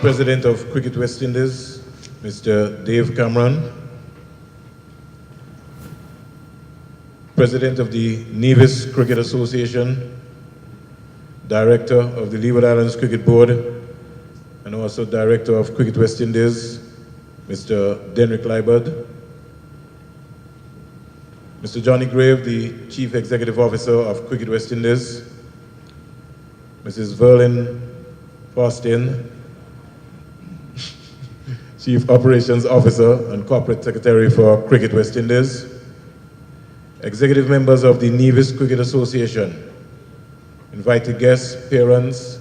President of Cricket West Indies, Mr. Dave Cameron, President of the Nevis Cricket Association, Director of the Leeward Islands Cricket Board, and also Director of Cricket West Indies, Mr. Denrick Liebert, Mr. Johnny Grave, the Chief Executive Officer of Cricket West Indies, Mrs. Verlin Faustin, Chief Operations Officer and Corporate Secretary for Cricket West Indies, executive members of the Nevis Cricket Association, invited guests, parents,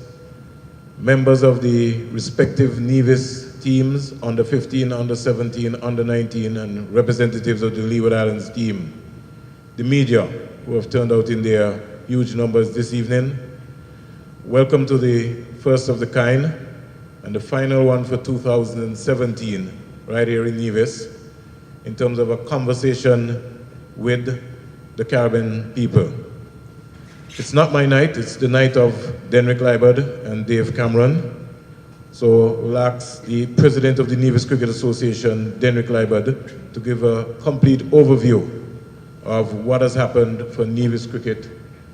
members of the respective Nevis teams, under 15, under 17, under 19, and representatives of the Leeward Islands team, the media who have turned out in their huge numbers this evening. Welcome to the first of the kind and the final one for 2017, right here in Nevis, in terms of a conversation with the Caribbean people. It's not my night, it's the night of Denrick Liebert and Dave Cameron. So we'll ask the President of the Nevis Cricket Association, Denrick Liebert, to give a complete overview of what has happened for Nevis cricket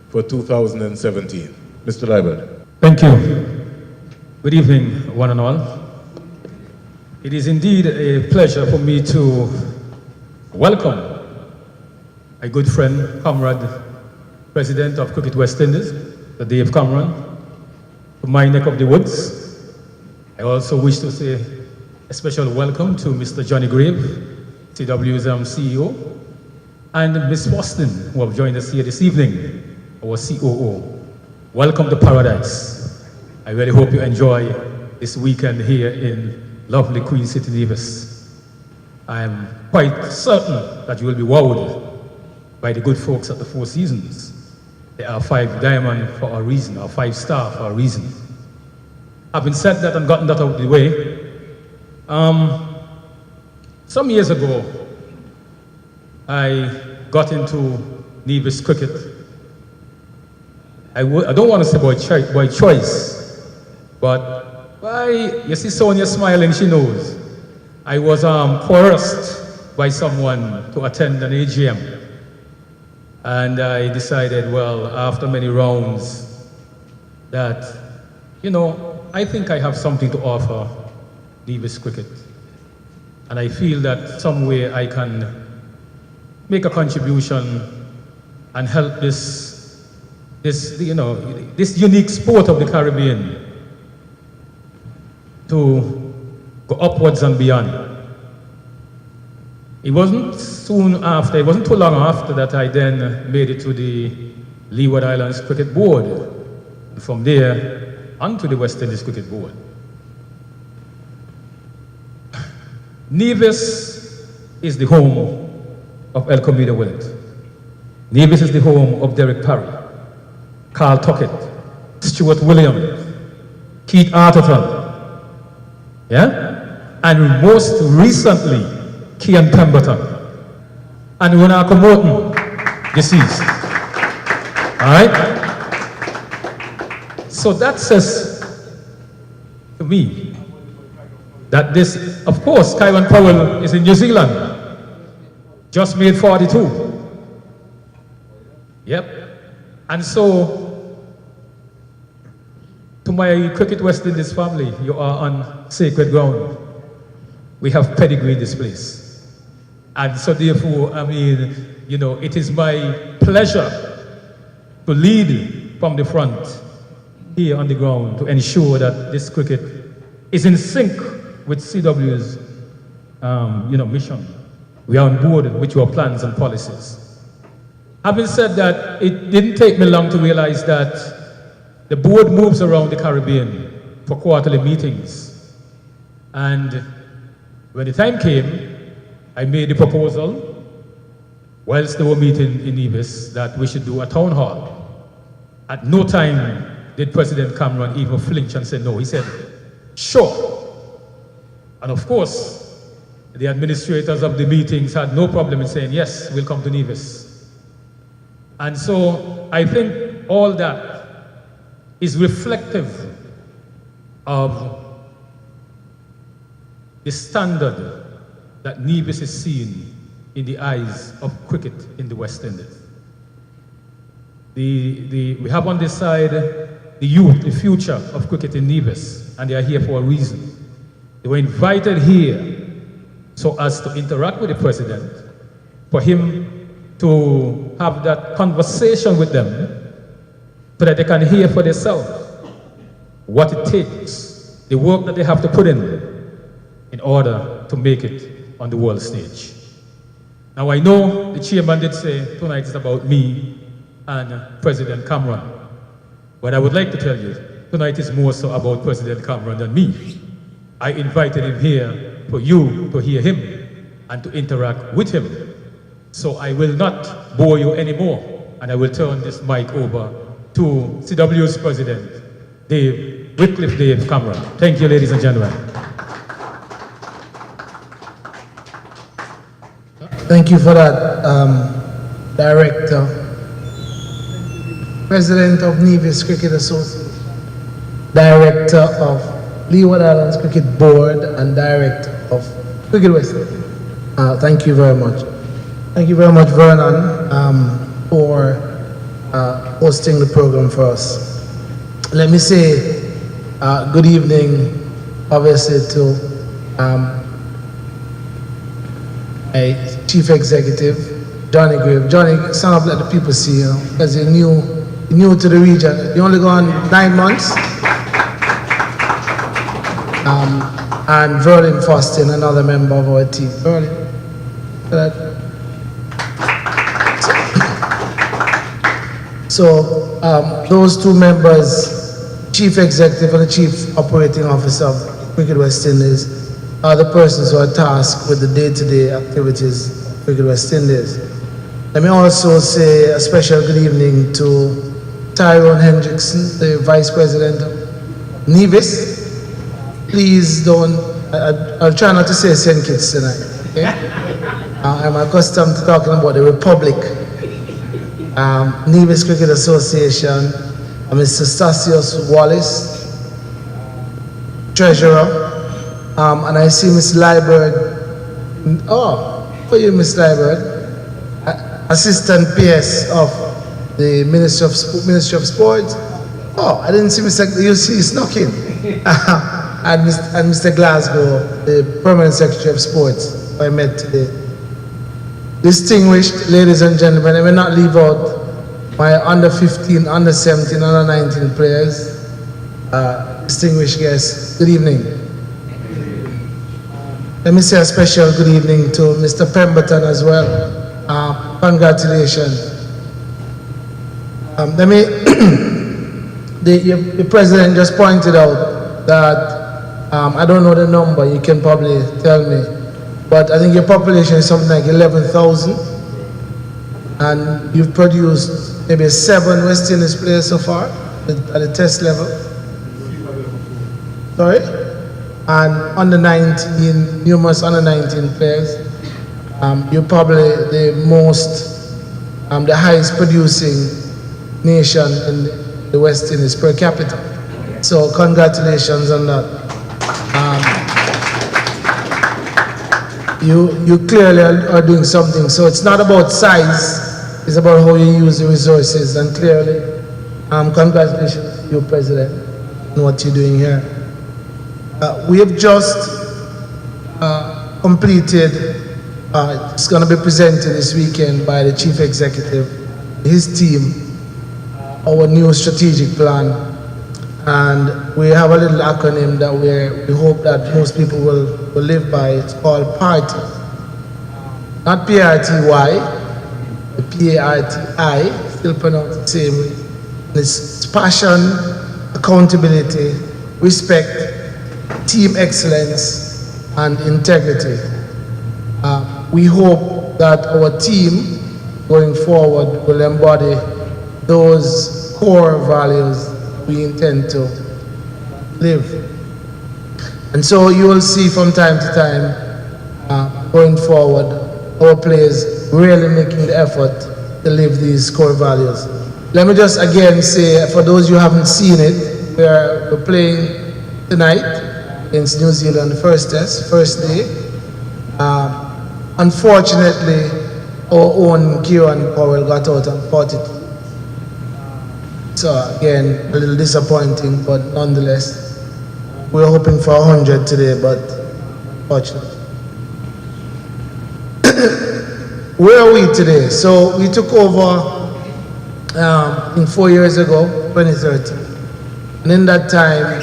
for 2017. Mr. Liebert. Thank you. Good evening, one and all. It is indeed a pleasure for me to welcome a good friend, comrade, President of Cricket West Indies, Dave Cameron, to my neck of the woods. I also wish to say a special welcome to Mr. Johnny Grave, CWI's CEO, and Ms. Boston, who have joined us here this evening, our COO. Welcome to paradise. I really hope you enjoy this weekend here in lovely Queen City, Nevis. I am quite certain that you will be wowed by the good folks at the Four Seasons. They are 5 diamond for a reason, or 5 star for a reason. Having said that and gotten that out of the way, some years ago, I got into Nevis cricket. I don't want to say by choice, but you see Sonia smiling, she knows. I was coerced by someone to attend an AGM. And I decided, well, after many rounds, that, I think I have something to offer Nevis cricket. And I feel that some way I can make a contribution and help this unique sport of the Caribbean to go upwards and beyond. It wasn't too long after that I then made it to the Leeward Islands Cricket Board, and from there onto the West Indies Cricket Board. Nevis is the home of El Comida Willett. Nevis is the home of Derek Parry, Carl Tuckett, Stuart Williams, Keith Arterton, and most recently, Kian Pemberton, and Runako Morton, deceased. All right? So that says to me that this, of course, Kyron Powell is in New Zealand, just made 42. Yep. And so, to my Cricket West Indies family, you are on sacred ground. We have pedigree in this place. And so therefore, it is my pleasure to lead from the front here on the ground to ensure that this cricket is in sync with CW's mission. We are on board with your plans and policies. Having said that, it didn't take me long to realize that the board moves around the Caribbean for quarterly meetings. And when the time came, I made the proposal, whilst they were meeting in Nevis, that we should do a town hall. At no time did President Cameron even flinch and say no. He said, sure. And of course, the administrators of the meetings had no problem in saying, yes, we'll come to Nevis. And so I think all that is reflective of the standard that Nevis is seen in the eyes of cricket in the West Indies. We have on this side the youth, the future of cricket in Nevis, and they are here for a reason. They were invited here so as to interact with the president, for him to have that conversation with them so that they can hear for themselves what it takes, the work that they have to put in order to make it on the world stage. Now I know the chairman did say tonight is about me and President Cameron, but I would like to tell you, tonight is more so about President Cameron than me. I invited him here for you to hear him and to interact with him. So I will not bore you anymore, and I will turn this mic over to CW's President, Wycliffe Dave Cameron. Thank you, ladies and gentlemen. Thank you for that, Director. President of Nevis Cricket Association, Director of Leeward Islands Cricket Board, and Director of Cricket West. Thank you very much. Thank you very much, Vernon, for hosting the program for us. Let me say good evening, obviously, to my Chief Executive, Johnny Grave. Johnny, stand up, let the people see, you know, because you're new to the region. You only gone 9 months. And Verlin Fostin, another member of our team. Verlin. So those two members, Chief Executive and the Chief Operating Officer of Cricket West Indies, are the persons who are tasked with the day-to-day activities of Cricket West Indies. Let me also say a special good evening to Tyrone Hendrickson, the Vice President of Nevis. Please don't, I'll try not to say St. Kitts tonight, okay? I'm accustomed to talking about the Republic. Nevis Cricket Association, Mr. Stasios Wallace, Treasurer, and I see Ms. Liebert. Oh, for you, Ms. Liebert, Assistant PS of the Ministry of Sports. Oh, I didn't see Mr. You see, he snuck in. and Mr. Glasgow, the Permanent Secretary of Sports, who I met today. Distinguished ladies and gentlemen, I will not leave out my under 15, under 17, under 19 players. Distinguished guests, good evening. Let me say a special good evening to Mr. Pemberton as well. Congratulations. The President just pointed out that, I don't know the number, you can probably tell me, but I think your population is something like 11,000, and you've produced maybe 7 West Indies players so far at the test level. Sorry? And under 19, numerous under 19 players. You're probably the the highest producing nation in the West Indies per capita. So congratulations on that. You clearly are doing something. So it's not about size, it's about how you use the resources. And clearly, congratulations to you, President, on what you're doing here. We have just completed, it's going to be presented this weekend by the Chief Executive, his team, our new strategic plan. And we have a little acronym that we hope that most people will live by. It's called PARTY. Not P-R-T-Y, the P-A-R-T-I, still pronounced the same way. It's passion, accountability, respect, team excellence, and integrity. We hope that our team going forward will embody those core values we intend to live. And so you will see from time to time, going forward, our players really making the effort to live these core values. Let me just again say, for those who haven't seen it, we're playing tonight against New Zealand, first test, first day. Unfortunately, our own Kieran Powell got out on 42. So again, a little disappointing, but nonetheless, we're hoping for 100 today, but unfortunately. Where are we today? So we took over I think 4 years ago, 2013. And in that time,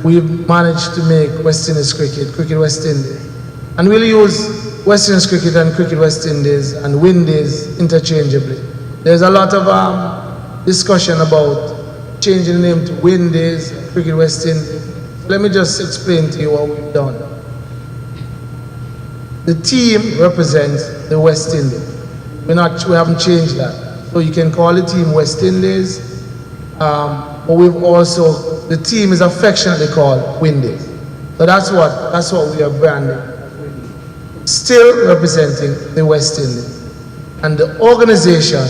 we managed to make West Indies cricket West Indies. And we'll use West Indies cricket and cricket West Indies and Windies interchangeably. There's a lot of discussion about changing the name to Windies, cricket West Indies. Let me just explain to you what we've done. The team represents the West Indies. We haven't changed that. So you can call the team West Indies, but we've also, the team is affectionately called Windies. So that's what we are branding. Still representing the West Indies. And the organization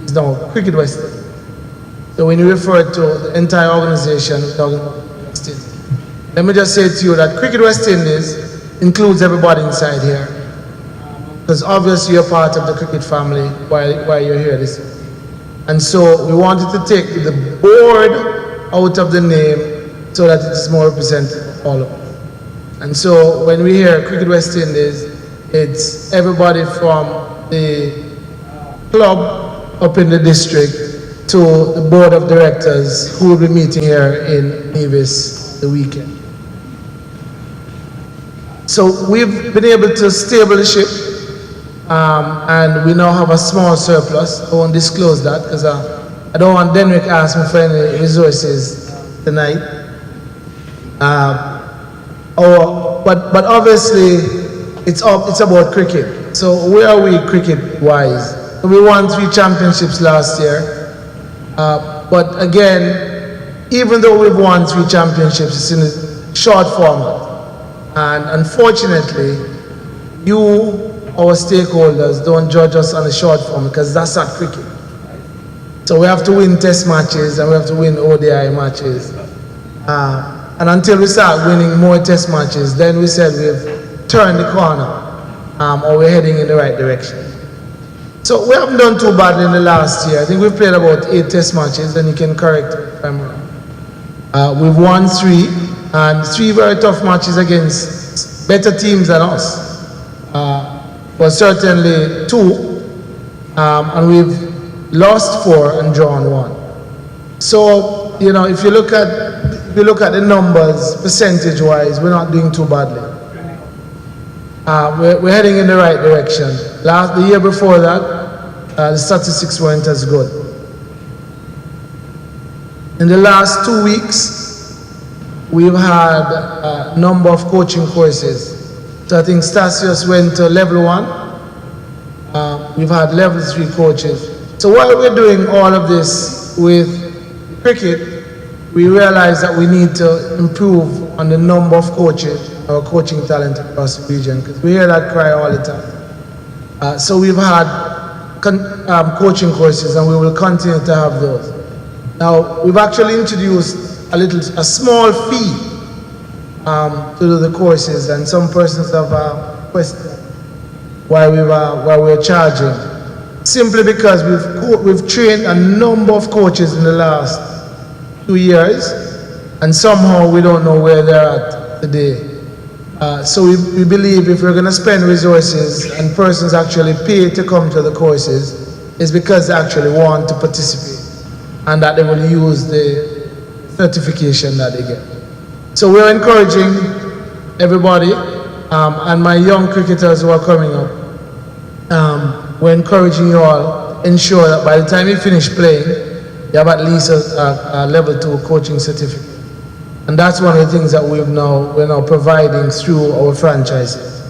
is now Cricket West Indies. So when you refer to the entire organization, we're talking about West Indies. Let me just say to you that Cricket West Indies includes everybody inside here. Because obviously you're part of the cricket family while you're here this evening. And so we wanted to take the board out of the name so that it is more representative of all of us. And so when we hear Cricket West Indies, it's everybody from the club up in the district to the board of directors who will be meeting here in Nevis the weekend. So we've been able to stable the ship, and we now have a small surplus. I won't disclose that because I don't want Denrick to ask me for any resources tonight. But obviously it's about cricket. So where are we cricket-wise? We won 3 championships last year, but again, even though we've won 3 championships, it's in a short format. And unfortunately, you, our stakeholders, don't judge us on the short form because that's not cricket. So we have to win test matches and we have to win ODI matches. And until we start winning more test matches, then we said we've turned the corner or we're heading in the right direction. So we haven't done too badly in the last year. I think we've played about 8 test matches, and you can correct me if I'm wrong. We've won 3. And 3 very tough matches against better teams than us. But certainly 2. And we've lost 4 and drawn 1. So, you know, if you look at the numbers, percentage-wise, we're not doing too badly. We're heading in the right direction. The year before that, the statistics weren't as good. In the last 2 weeks, we've had a number of coaching courses. So I think Stasios went to level 1. We've had level 3 coaches. So while we're doing all of this with cricket, we realize that we need to improve on the number of coaches, our coaching talent across the region, because we hear that cry all the time. So we've had coaching courses, and we will continue to have those. Now, we've actually introduced a small fee to do the courses, and some persons have questioned why we're charging. Simply because we've trained a number of coaches in the last 2 years, and somehow we don't know where they're at today. So we believe if we're going to spend resources and persons actually pay to come to the courses, it's because they actually want to participate and that they will use the certification that they get. So we're encouraging everybody, and my young cricketers who are coming up, we're encouraging you all, ensure that by the time you finish playing, you have at least a level 2 coaching certificate. And that's one of the things that we're now providing through our franchises.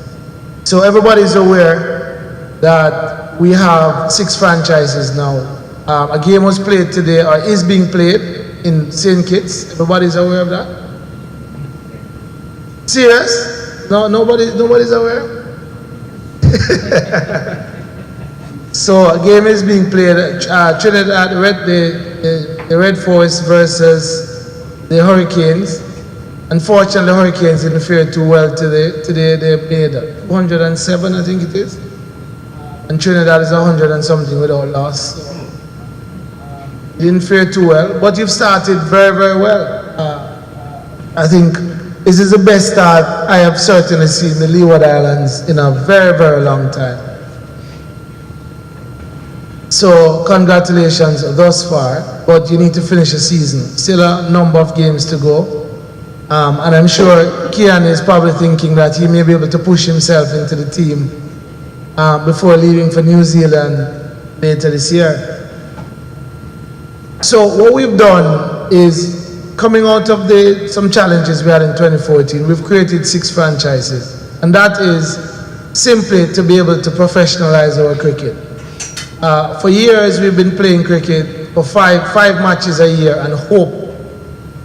So everybody's aware that we have 6 franchises now. A game was played today, or is being played, in St. Kitts. Everybody's aware of that? Serious? No, nobody's aware? So a game is being played at Trinidad, the Red Forest versus the Hurricanes. Unfortunately, Hurricanes didn't fare too well today. Today they made 107, I think it is. And Trinidad is 100 and something without loss. So, didn't fare too well, but you've started very, very well. I think this is the best start I have certainly seen the Leeward Islands in a very, very long time. So congratulations thus far, but you need to finish the season. Still a number of games to go. And I'm sure Kian is probably thinking that he may be able to push himself into the team before leaving for New Zealand later this year. So what we've done is, coming out of some challenges we had in 2014, we've created 6 franchises. And that is simply to be able to professionalize our cricket. For years we've been playing cricket for five matches a year and hope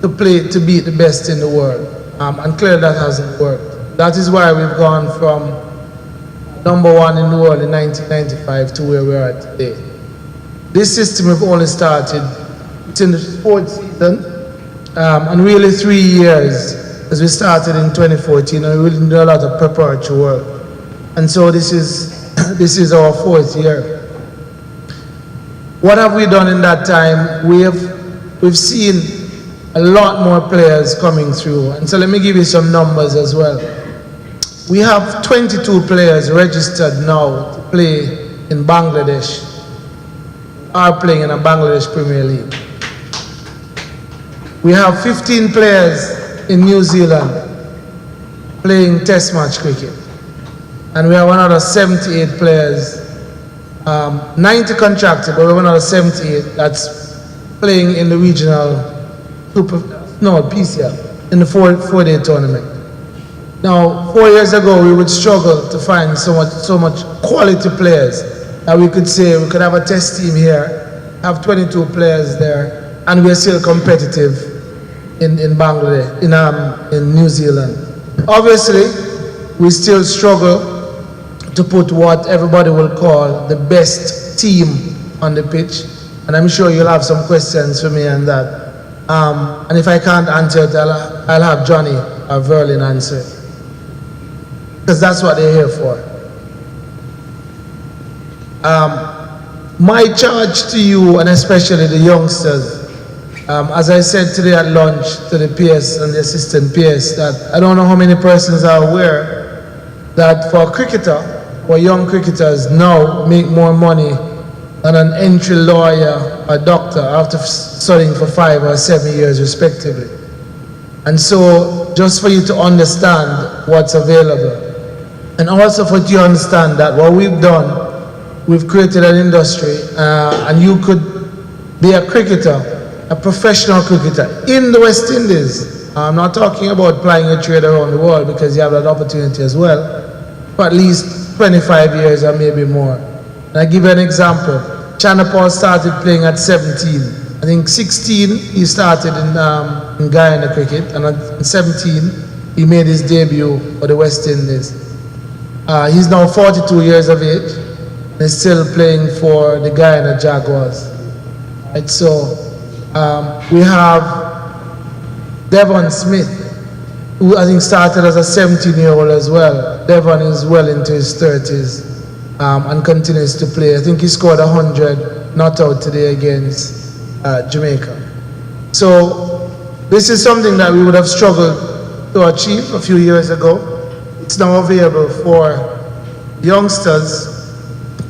to beat the best in the world. And clearly that hasn't worked. That is why we've gone from #1 in the world in 1995 to where we are today. This system we've only started, it's in the 4th season, and really 3 years, as we started in 2014, and we really did a lot of preparatory work. And so this is our 4th year. What have we done in that time? We've seen a lot more players coming through. And so let me give you some numbers as well. We have 22 players registered now to play in Bangladesh, are playing in a Bangladesh Premier League. We have 15 players in New Zealand playing test match cricket. And we have another 78 players, 90 contracted, but we have another 78 that's playing in the regional PCL, in the four-day tournament. Now, 4 years ago, we would struggle to find so much quality players that we could say we could have a test team here, have 22 players there, and we're still competitive in Bangladesh, in New Zealand. Obviously, we still struggle to put what everybody will call the best team on the pitch, and I'm sure you'll have some questions for me on that. And if I can't answer it, I'll have Johnny or Verlin answer it, because that's what they're here for. My charge to you, and especially the youngsters, as I said today at lunch to the PS and the assistant PS, that I don't know how many persons are aware that for a cricketer, or young cricketers now make more money than an entry lawyer or doctor after studying for 5 or 7 years respectively. And so just for you to understand what's available, and also for you to understand that what we've done, we've created an industry, and you could be a cricketer, a professional cricketer in the West Indies. I'm not talking about plying your trade around the world, because you have that opportunity as well, for at least 25 years or maybe more. And I give you an example. Chanapal started playing at 17. I think 16 he started in Guyana cricket, and at 17 he made his debut for the West Indies. He's now 42 years of age and is still playing for the Guyana Jaguars. And so we have Devon Smith, who I think started as a 17-year-old as well. Devon is well into his 30s and continues to play. I think he scored 100 not out today against Jamaica. So this is something that we would have struggled to achieve a few years ago. It's now available for youngsters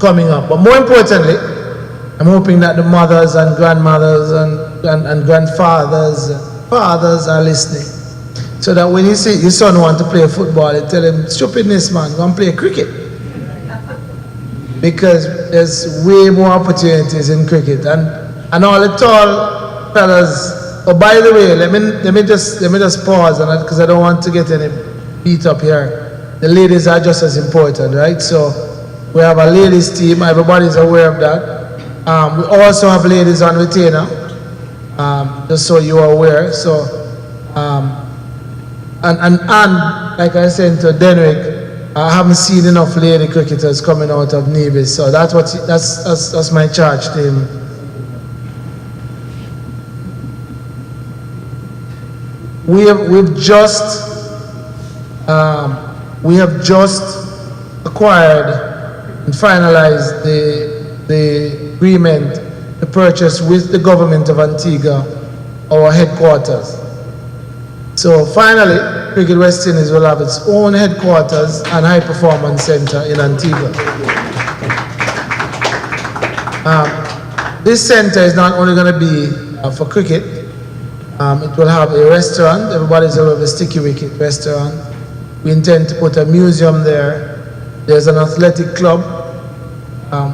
coming up. But more importantly, I'm hoping that the mothers and grandmothers and grandfathers, fathers are listening. So that when you see your son want to play football, you tell him, stupidness man, go and play cricket. Because there's way more opportunities in cricket. And all the tall fellas, oh by the way, let me just pause on that, because I don't want to get any beat up here. The ladies are just as important, right? So we have a ladies team, everybody's aware of that. We also have ladies on retainer, just so you are aware. So, and like I said to Denrick, I haven't seen enough lady cricketers coming out of Nevis, so that's my charge to him. we have just acquired and finalized the agreement to purchase with the government of Antigua our headquarters. So finally, Cricket West Indies will have its own headquarters and high performance center in Antigua. This center is not only going to be for cricket, it will have a restaurant. Everybody's aware of the Sticky Wicket restaurant. We intend to put a museum there. There's an athletic club,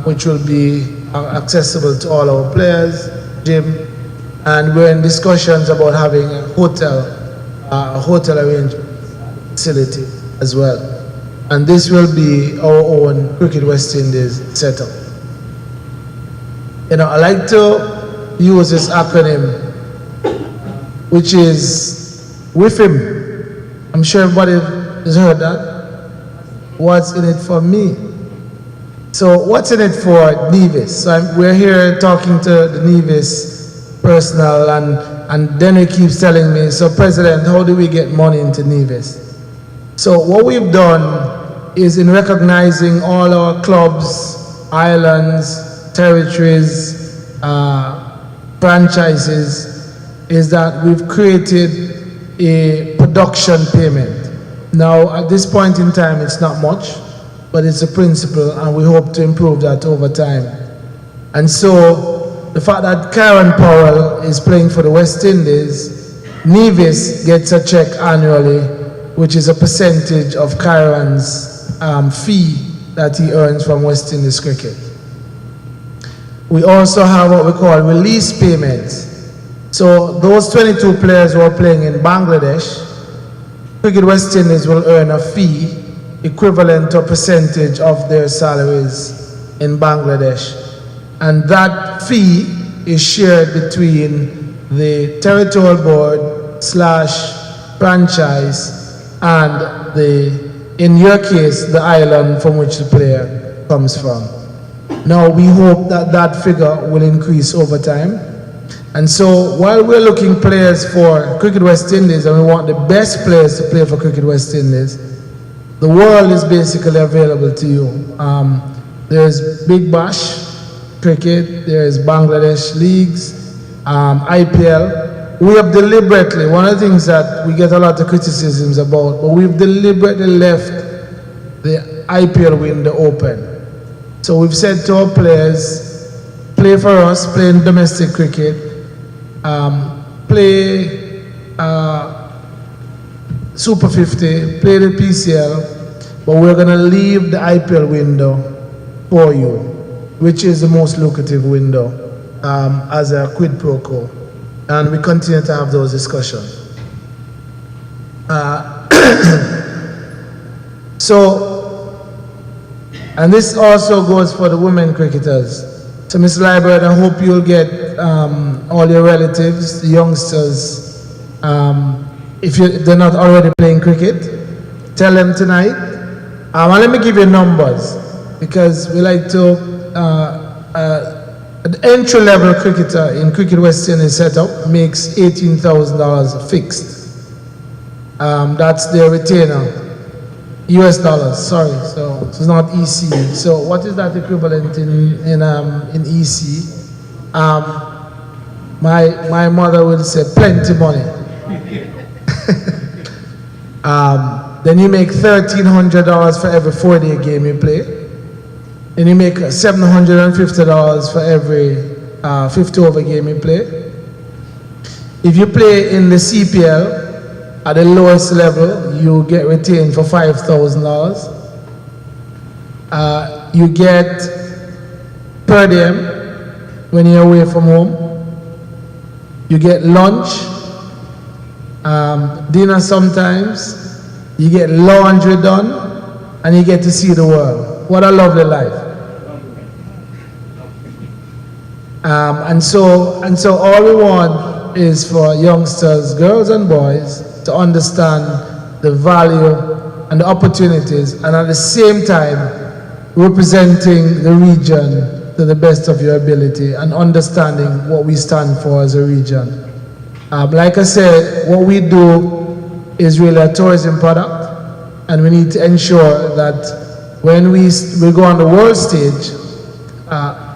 which will be accessible to all our players, gym, and we're in discussions about having a hotel arrangement facility as well. And this will be our own Cricket West Indies setup. You know, I like to use this acronym, which is WIFIM. I'm sure everybody has heard that. What's in it for me? So what's in it for Nevis? So we're here talking to the Nevis personnel, and then he keeps telling me, so President, how do we get money into Nevis? So what we've done is, in recognizing all our clubs, islands, territories, franchises, is that we've created a production payment. Now, at this point in time, it's not much, but it's a principle, and we hope to improve that over time. And so, the fact that Karen Powell is playing for the West Indies, Nevis gets a check annually, which is a percentage of Karen's fee that he earns from West Indies cricket. We also have what we call release payments. So those 22 players who are playing in Bangladesh, Cricket West Indies will earn a fee equivalent to a percentage of their salaries in Bangladesh. And that fee is shared between the territorial board / franchise and in your case, the island from which the player comes from. Now, we hope that that figure will increase over time. And so, while we're looking players for Cricket West Indies, and we want the best players to play for Cricket West Indies, the world is basically available to you. There's Big Bash cricket, there's Bangladesh leagues, IPL. We have deliberately, one of the things that we get a lot of criticisms about, but we've deliberately left the IPL window open. So we've said to our players, play for us, play in domestic cricket, play Super 50, play the PCL, but we're going to leave the IPL window for you, which is the most lucrative window as a quid pro quo. And we continue to have those discussions. And this also goes for the women cricketers. So, Ms. Liebert, I hope you'll get all your relatives, the youngsters, if they're not already playing cricket, tell them tonight. And let me give you numbers, because we like to, an entry-level cricketer in Cricket West Indies setup makes $18,000 fixed. That's their retainer. US dollars, sorry, so it's not EC. So what is that equivalent in EC? My mother would say plenty money. Then you make $1,300 for every 4-day game you play. Then you make $750 for every 50-over game you play. If you play in the CPL, at the lowest level, you get retained for $5,000. You get per diem when you're away from home. You get lunch, dinner sometimes. You get laundry done, and you get to see the world. What a lovely life. And so all we want is for youngsters, girls and boys, to understand the value and the opportunities, and at the same time representing the region to the best of your ability and understanding what we stand for as a region. Like I said, what we do is really a tourism product, and we need to ensure that when we go on the world stage,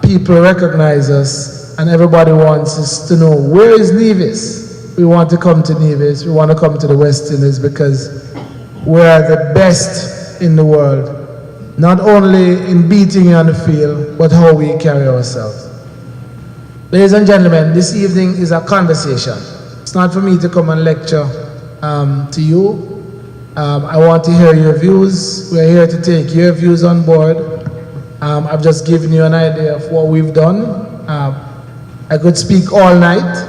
people recognize us, and everybody wants us to know, where is Nevis? We want to come to Nevis, we want to come to the West Indies because we are the best in the world, not only in beating you on the field, but how we carry ourselves. Ladies and gentlemen, this evening is a conversation. It's not for me to come and lecture to you. I want to hear your views. We're here to take your views on board. I've just given you an idea of what we've done. I could speak all night,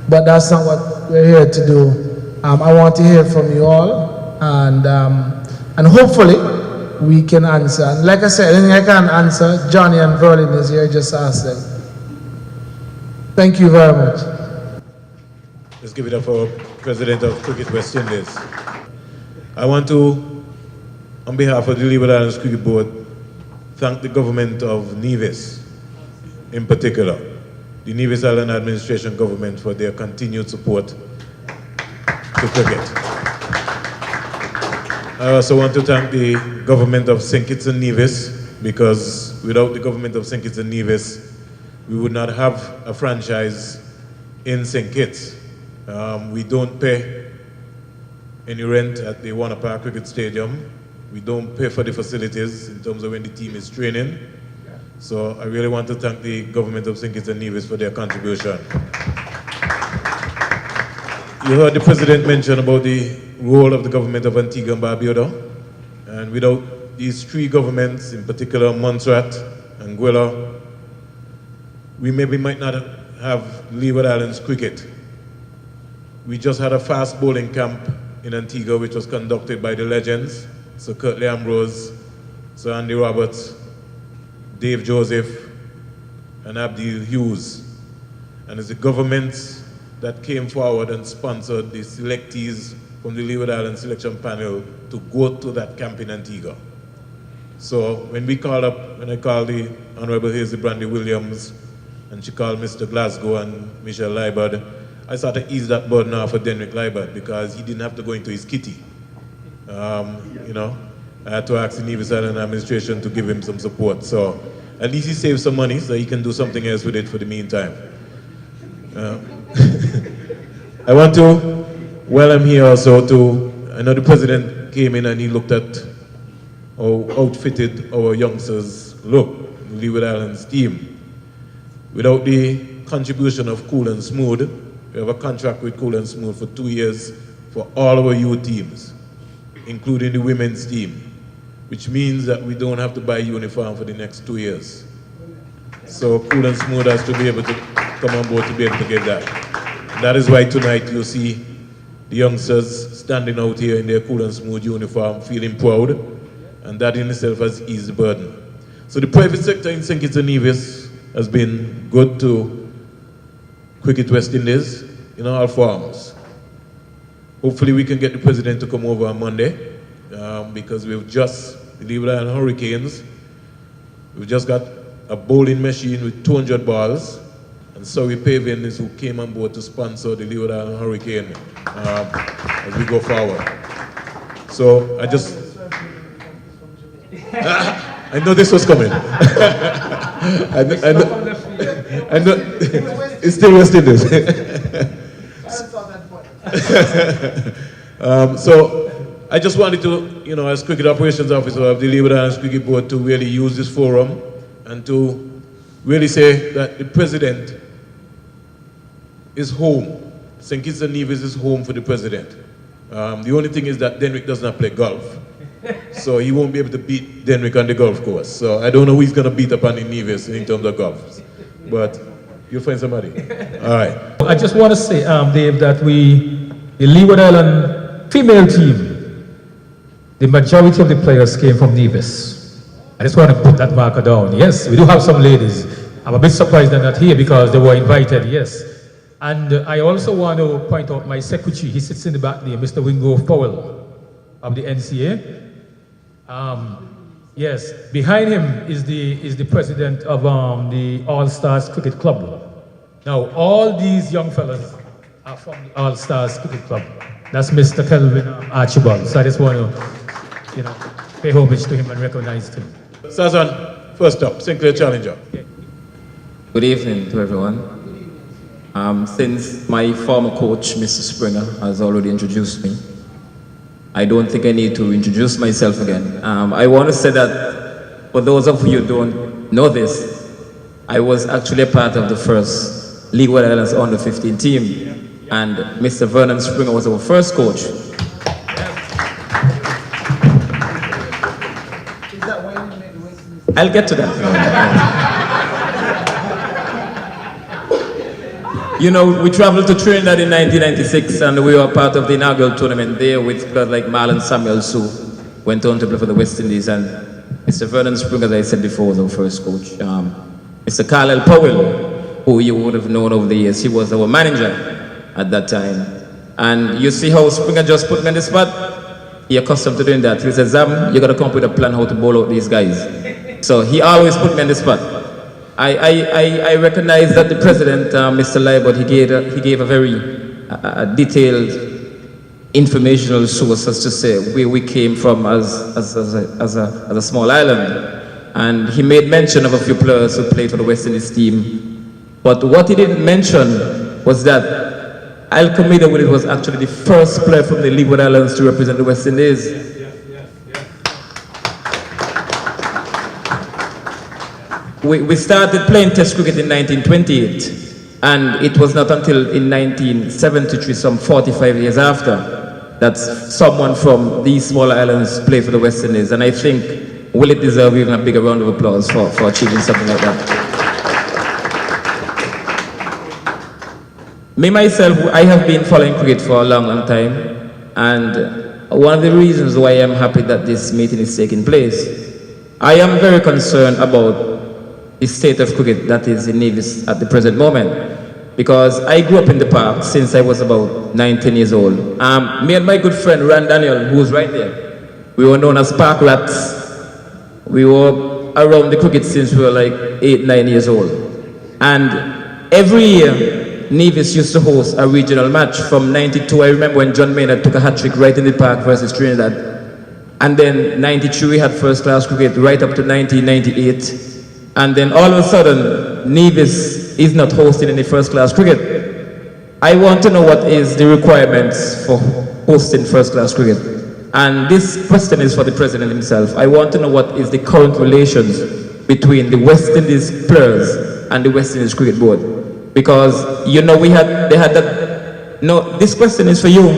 but that's not what we're here to do. I want to hear from you all, and hopefully we can answer. And like I said, anything I can't answer, Johnny and Verlin is here, just ask them. Thank you very much. Let's give it up for President of Cricket West Indies. I want to, on behalf of the Leeward Islands Cricket Board, thank the government of Nevis, in particular, the Nevis Island Administration government, for their continued support to cricket. I also want to thank the government of St. Kitts and Nevis, because without the government of St. Kitts and Nevis, we would not have a franchise in St. Kitts. We don't pay any rent at the Warner Park Cricket Stadium. We don't pay for the facilities in terms of when the team is training. So I really want to thank the government of St. Kitts and Nevis for their contribution. You heard the president mention about the role of the government of Antigua and Barbados. And without these three governments, in particular Montserrat, Anguilla, we might not have Leeward Islands cricket. We just had a fast bowling camp in Antigua, which was conducted by the legends, Sir Curtly Ambrose, Sir Andy Roberts, Dave Joseph, and Abdi Hughes. And it's the governments that came forward and sponsored the selectees from the Leeward Islands selection panel to go to that camp in Antigua. So when I called the Honorable Hazel Brandy Williams, and she called Mr. Glasgow and Michelle Liebert, I started to ease that burden off for Denrick Liebert because he didn't have to go into his kitty. You know, I had to ask the Nevis Island administration to give him some support. So at least he saved some money so he can do something else with it for the meantime. I want to, while I'm here also, I know the president came in and he looked at how outfitted our youngsters look, the Leeward Islands team. Without the contribution of Cool and Smooth, we have a contract with Cool and Smooth for 2 years for all our youth teams, including the women's team, which means that we don't have to buy a uniform for the next 2 years. So Cool and Smooth has to be able to come on board to be able to get that. That is why tonight you'll see the youngsters standing out here in their Cool and Smooth uniform, feeling proud, and that in itself has eased the burden. So the private sector in St. Kitts and Nevis has been good to Cricket West Indies in all forms. Hopefully we can get the president to come over on Monday because the Leeward Island Hurricanes, we've just got a bowling machine with 200 balls, and Surrey Paving is who came on board to sponsor the Leeward Island Hurricane as we go forward. So I know this was coming. I know it's still West Indies. So I just wanted to, you know, as cricket operations officer of the Leeward Islands Cricket Board, to really use this forum and to really say that the president is home. St. Kitts and Nevis is home for the president. The only thing is that Denrick does not play golf. So he won't be able to beat Denrick on the golf course. So I don't know who he's going to beat up on in Nevis in terms of golf. But you'll find somebody. All right. I just want to say, Dave, that the Leeward Island female team, the majority of the players came from Nevis. I just want to put that marker down. Yes, we do have some ladies. I'm a bit surprised they're not here because they were invited, yes. And I also want to point out my secretary. He sits in the back there, Mr. Wingo Powell of the NCA. Yes, behind him is the president of the All Stars Cricket Club. Now, all these young fellas from the All-Stars Cricket Club. That's Mr. Kelvin Archibald. So I just want to, pay homage to him and recognize him. Sazan, first up, Sinclair Challenger. Good evening to everyone. Since my former coach, Mr. Springer, has already introduced me, I don't think I need to introduce myself again. I want to say that for those of you who don't know this, I was actually a part of the first Leeward Islands under-15 team, and Mr. Vernon Springer was our first coach. I'll get to that. We traveled to Trinidad in 1996, and we were part of the inaugural tournament there with players like Marlon Samuels, who went on to play for the West Indies. And Mr. Vernon Springer, as I said before, was our first coach. Mr. Carlisle Powell, who you would have known over the years, he was our manager at that time. And you see how Springer just put me on the spot? He accustomed to doing that. He said, Zam, you got to come up with a plan how to bowl out these guys. So he always put me on the spot. I recognize that the president, Mr. Libert, he gave a very detailed informational source as to say where we came from as a small island. And he made mention of a few players who played for the West Indies team. But what he didn't mention was that Al Comida was actually the first player from the Leeward Islands to represent the West Indies. We started playing Test cricket in 1928, and it was not until in 1973, some 45 years after, that someone from these small islands played for the West Indies. And I think, will it deserve even a bigger round of applause for achieving something like that? Me, myself, I have been following cricket for a long time, and one of the reasons why I'm happy that this meeting is taking place, I am very concerned about the state of cricket that is in Nevis at the present moment, because I grew up in the park since I was about 19 years old. Me and my good friend Ran Daniel, who's right there, we were known as park rats. We were around the cricket since we were like 8, 9 years old. And every year, Nevis used to host a regional match. From 92, I remember when John Maynard took a hat-trick right in the park versus Trinidad. And then 93, we had first-class cricket right up to 1998. And then all of a sudden, Nevis is not hosting any first-class cricket. I want to know what is the requirements for hosting first-class cricket. And this question is for the president himself. I want to know what is the current relations between the West Indies players and the West Indies Cricket Board. Because, they had that, no, this question is for you.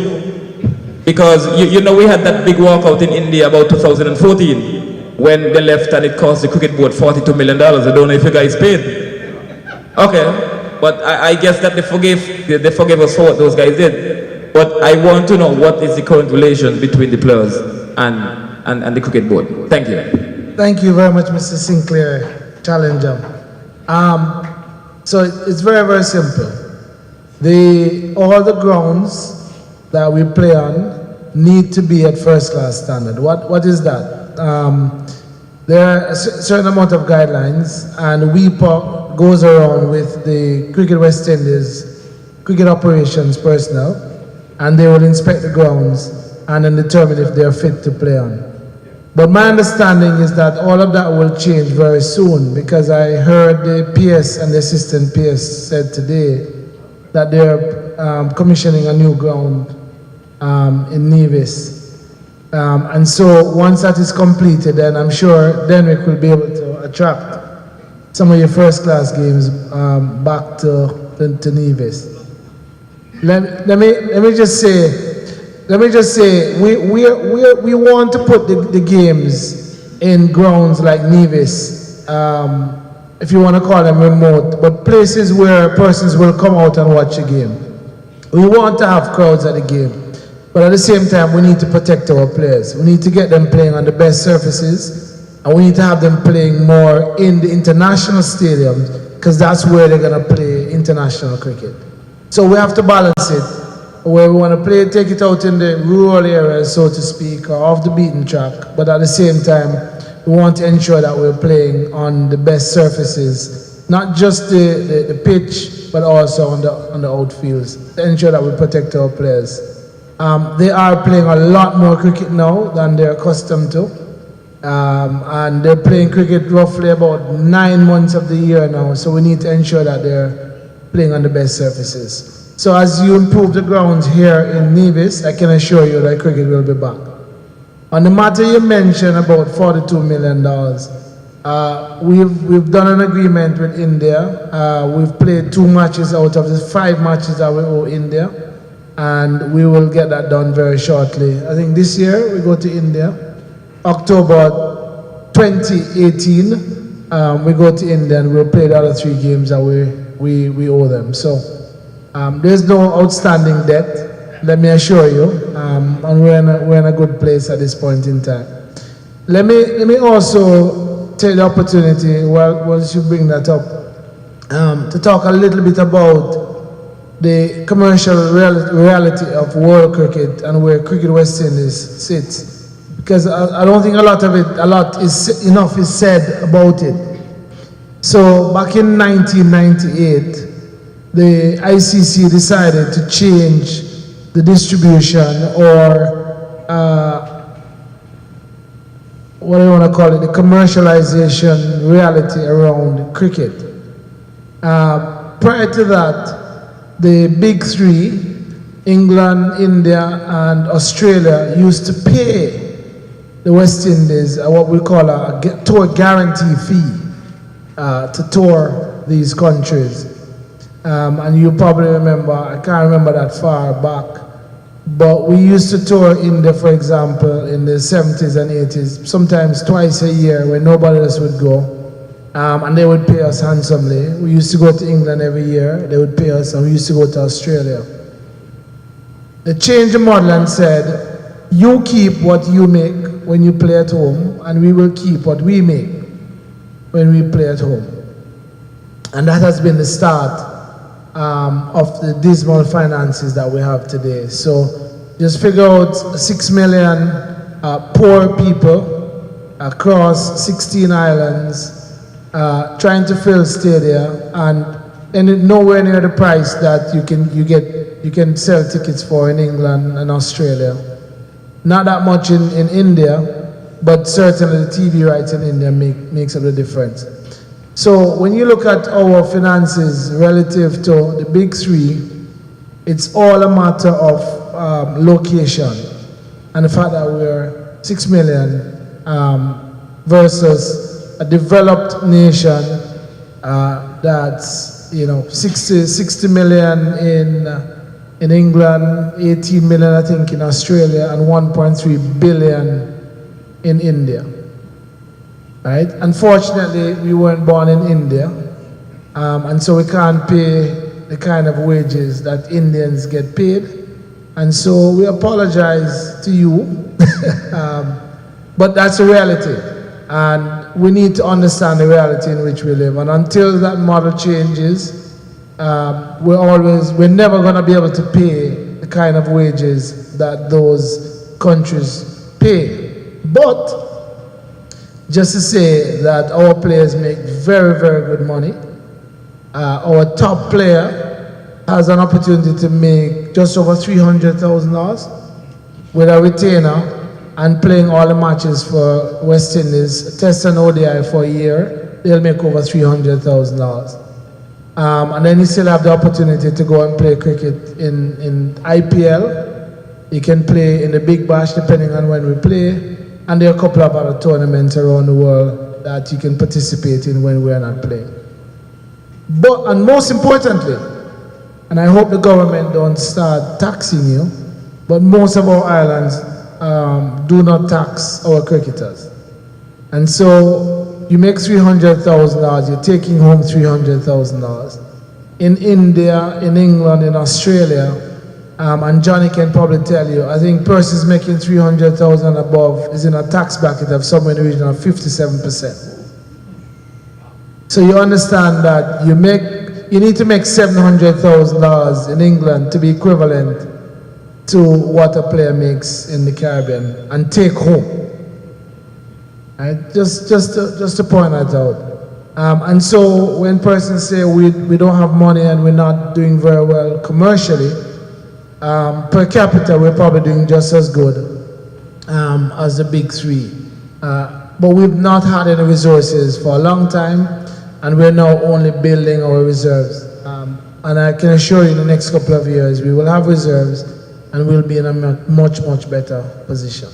Because, we had that big walkout in India about 2014. When they left and it cost the cricket board $42 million. I don't know if you guys paid. Okay, but I guess that they forgave us for what those guys did. But I want to know what is the current relation between the players and the cricket board. Thank you. Thank you very much, Mr. Sinclair Challenger. So it's very, very simple. All the grounds that we play on need to be at first-class standard. What is that? There are a certain amount of guidelines, and WEPA goes around with the Cricket West Indies cricket operations personnel, and they will inspect the grounds and then determine if they are fit to play on. But my understanding is that all of that will change very soon, because I heard the PS and the assistant PS said today that they're commissioning a new ground in Nevis. And so once that is completed, then I'm sure Denwick will be able to attract some of your first-class games back to Nevis. Let me just say, we want to put the games in grounds like Nevis, if you want to call them remote, but places where persons will come out and watch a game. We want to have crowds at the game. But at the same time, we need to protect our players. We need to get them playing on the best surfaces, and we need to have them playing more in the international stadiums, because that's where they're going to play international cricket. So we have to balance it, where we want to play, take it out in the rural areas, so to speak, or off the beaten track. But at the same time, we want to ensure that we're playing on the best surfaces, not just the pitch, but also on the outfields to ensure that we protect our players. They are playing a lot more cricket now than they're accustomed to. And they're playing cricket roughly about 9 months of the year now, so we need to ensure that they're playing on the best surfaces. So as you improve the grounds here in Nevis, I can assure you that cricket will be back. On the matter you mentioned about $42 million, we've done an agreement with India. We've played 2 matches out of the 5 matches that we owe India, and we will get that done very shortly. I think this year we go to India. October 2018, we go to India and we'll play the other 3 games that we owe them. So there's no outstanding debt, let me assure you, and we're in a good place at this point in time. Let me also take the opportunity, once you bring that up, to talk a little bit about the commercial reality of world cricket and where Cricket West Indies sits. Because I don't think enough is said about it. So back in 1998, the ICC decided to change the distribution, or what do you want to call it, the commercialization reality around cricket. Prior to that, the big 3, England, India, and Australia, used to pay the West Indies what we call a tour guarantee fee to tour these countries. And you probably remember, I can't remember that far back, but we used to tour India, for example, in the 70s and 80s, sometimes twice a year when nobody else would go, and they would pay us handsomely. We used to go to England every year, they would pay us, and we used to go to Australia. They changed the model and said, you keep what you make when you play at home, and we will keep what we make when we play at home. And that has been the start of the dismal finances that we have today. So just figure out 6 million poor people across 16 islands trying to fill stadia, and nowhere near the price that you can sell tickets for in England and Australia. Not that much in India, but certainly the TV rights in India makes up the difference. So when you look at our finances relative to the big 3, it's all a matter of location and the fact that we're 6 million versus a developed nation that's 60 million in England, 18 million I think in Australia, and 1.3 billion in India. Right? Unfortunately, we weren't born in India, and so we can't pay the kind of wages that Indians get paid. And so we apologize to you, but that's a reality. And we need to understand the reality in which we live. And until that model changes, we're never going to be able to pay the kind of wages that those countries pay. But just to say that our players make very, very good money. Our top player has an opportunity to make just over $300,000 with a retainer and playing all the matches for West Indies, Test and ODI for a year. They'll make over $300,000. And then you still have the opportunity to go and play cricket in IPL. You can play in the Big Bash depending on when we play. And there are a couple of other tournaments around the world that you can participate in when we're not playing. And most importantly, and I hope the government don't start taxing you, but most of our islands do not tax our cricketers. And so you make $300,000, you're taking home $300,000. In India, in England, in Australia, and Johnny can probably tell you, I think persons making $300,000 above is in a tax bracket of somewhere in the region of 57%. So you understand that you need to make $700,000 in England to be equivalent to what a player makes in the Caribbean and take home. Right? Just to point that out. And so when persons say we don't have money and we're not doing very well commercially, per capita we're probably doing just as good as the big three. But we've not had any resources for a long time, and we're now only building our reserves. And I can assure you in the next couple of years we will have reserves and we'll be in a much, much better position.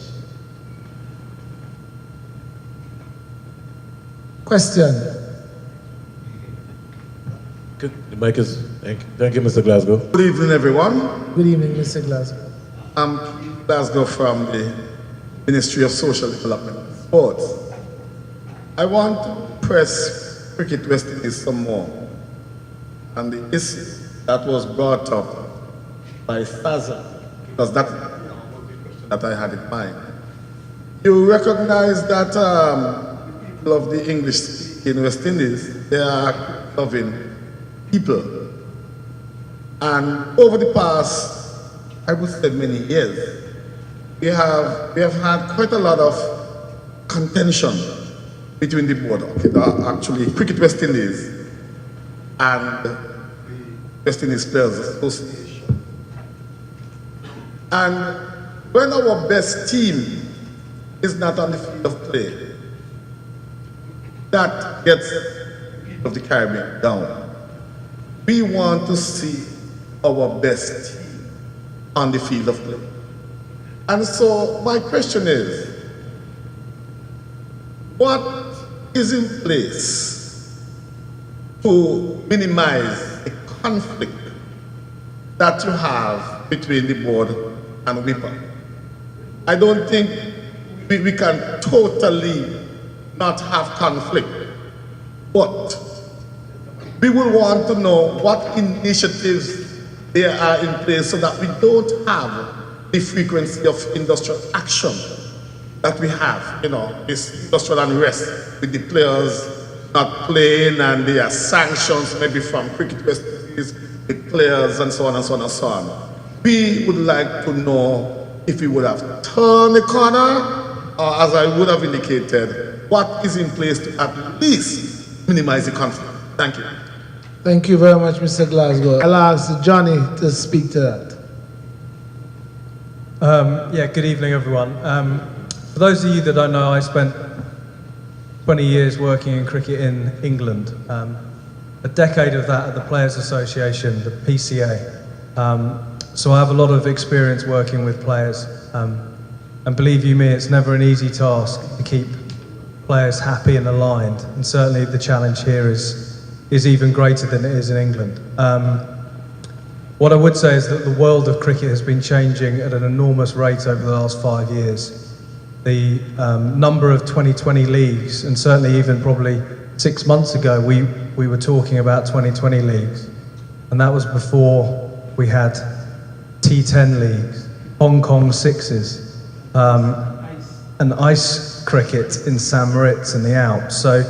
Question? Good. The mic is, thank you, Mr. Glasgow. Good evening, everyone. Good evening, Mr. Glasgow. I'm Glasgow from the Ministry of Social Development and Sports. I want to press Cricket West Indies some more on the issue that was brought up by Saza, because that's that I had in mind. You recognize that people of the English speaking West Indies, they are loving people. And over the past, I would say many years, we have had quite a lot of contention between the board, actually Cricket West Indies and the West Indies Players Association. And when our best team is not on the field of play, that gets people of the Caribbean down. We want to see our best team on the field of play. And so my question is, what is in place to minimize the conflict that you have between the board and WIPA? I don't think we can totally not have conflict, but we will want to know what initiatives there are in place so that we don't have the frequency of industrial action that we have, this industrial unrest with the players not playing, and there are sanctions maybe from Cricket West Indies, the players, and so on and so on and so on. We would like to know if we would have turned the corner, or as I would have indicated, what is in place to at least minimize the conflict. Thank you. Thank you very much, Mr. Glasgow. I'll ask Johnny to speak to that. Good evening, everyone. For those of you that don't know, I spent 20 years working in cricket in England. A decade of that at the Players Association, the PCA. So I have a lot of experience working with players. And believe you me, it's never an easy task to keep players happy and aligned. And certainly the challenge here is even greater than it is in England. What I would say is that the world of cricket has been changing at an enormous rate over the last 5 years. The number of 2020 leagues, and certainly even probably 6 months ago, we were talking about 2020 leagues. And that was before we had T10 leagues, Hong Kong Sixes, and ice cricket in St. Moritz and the Alps. So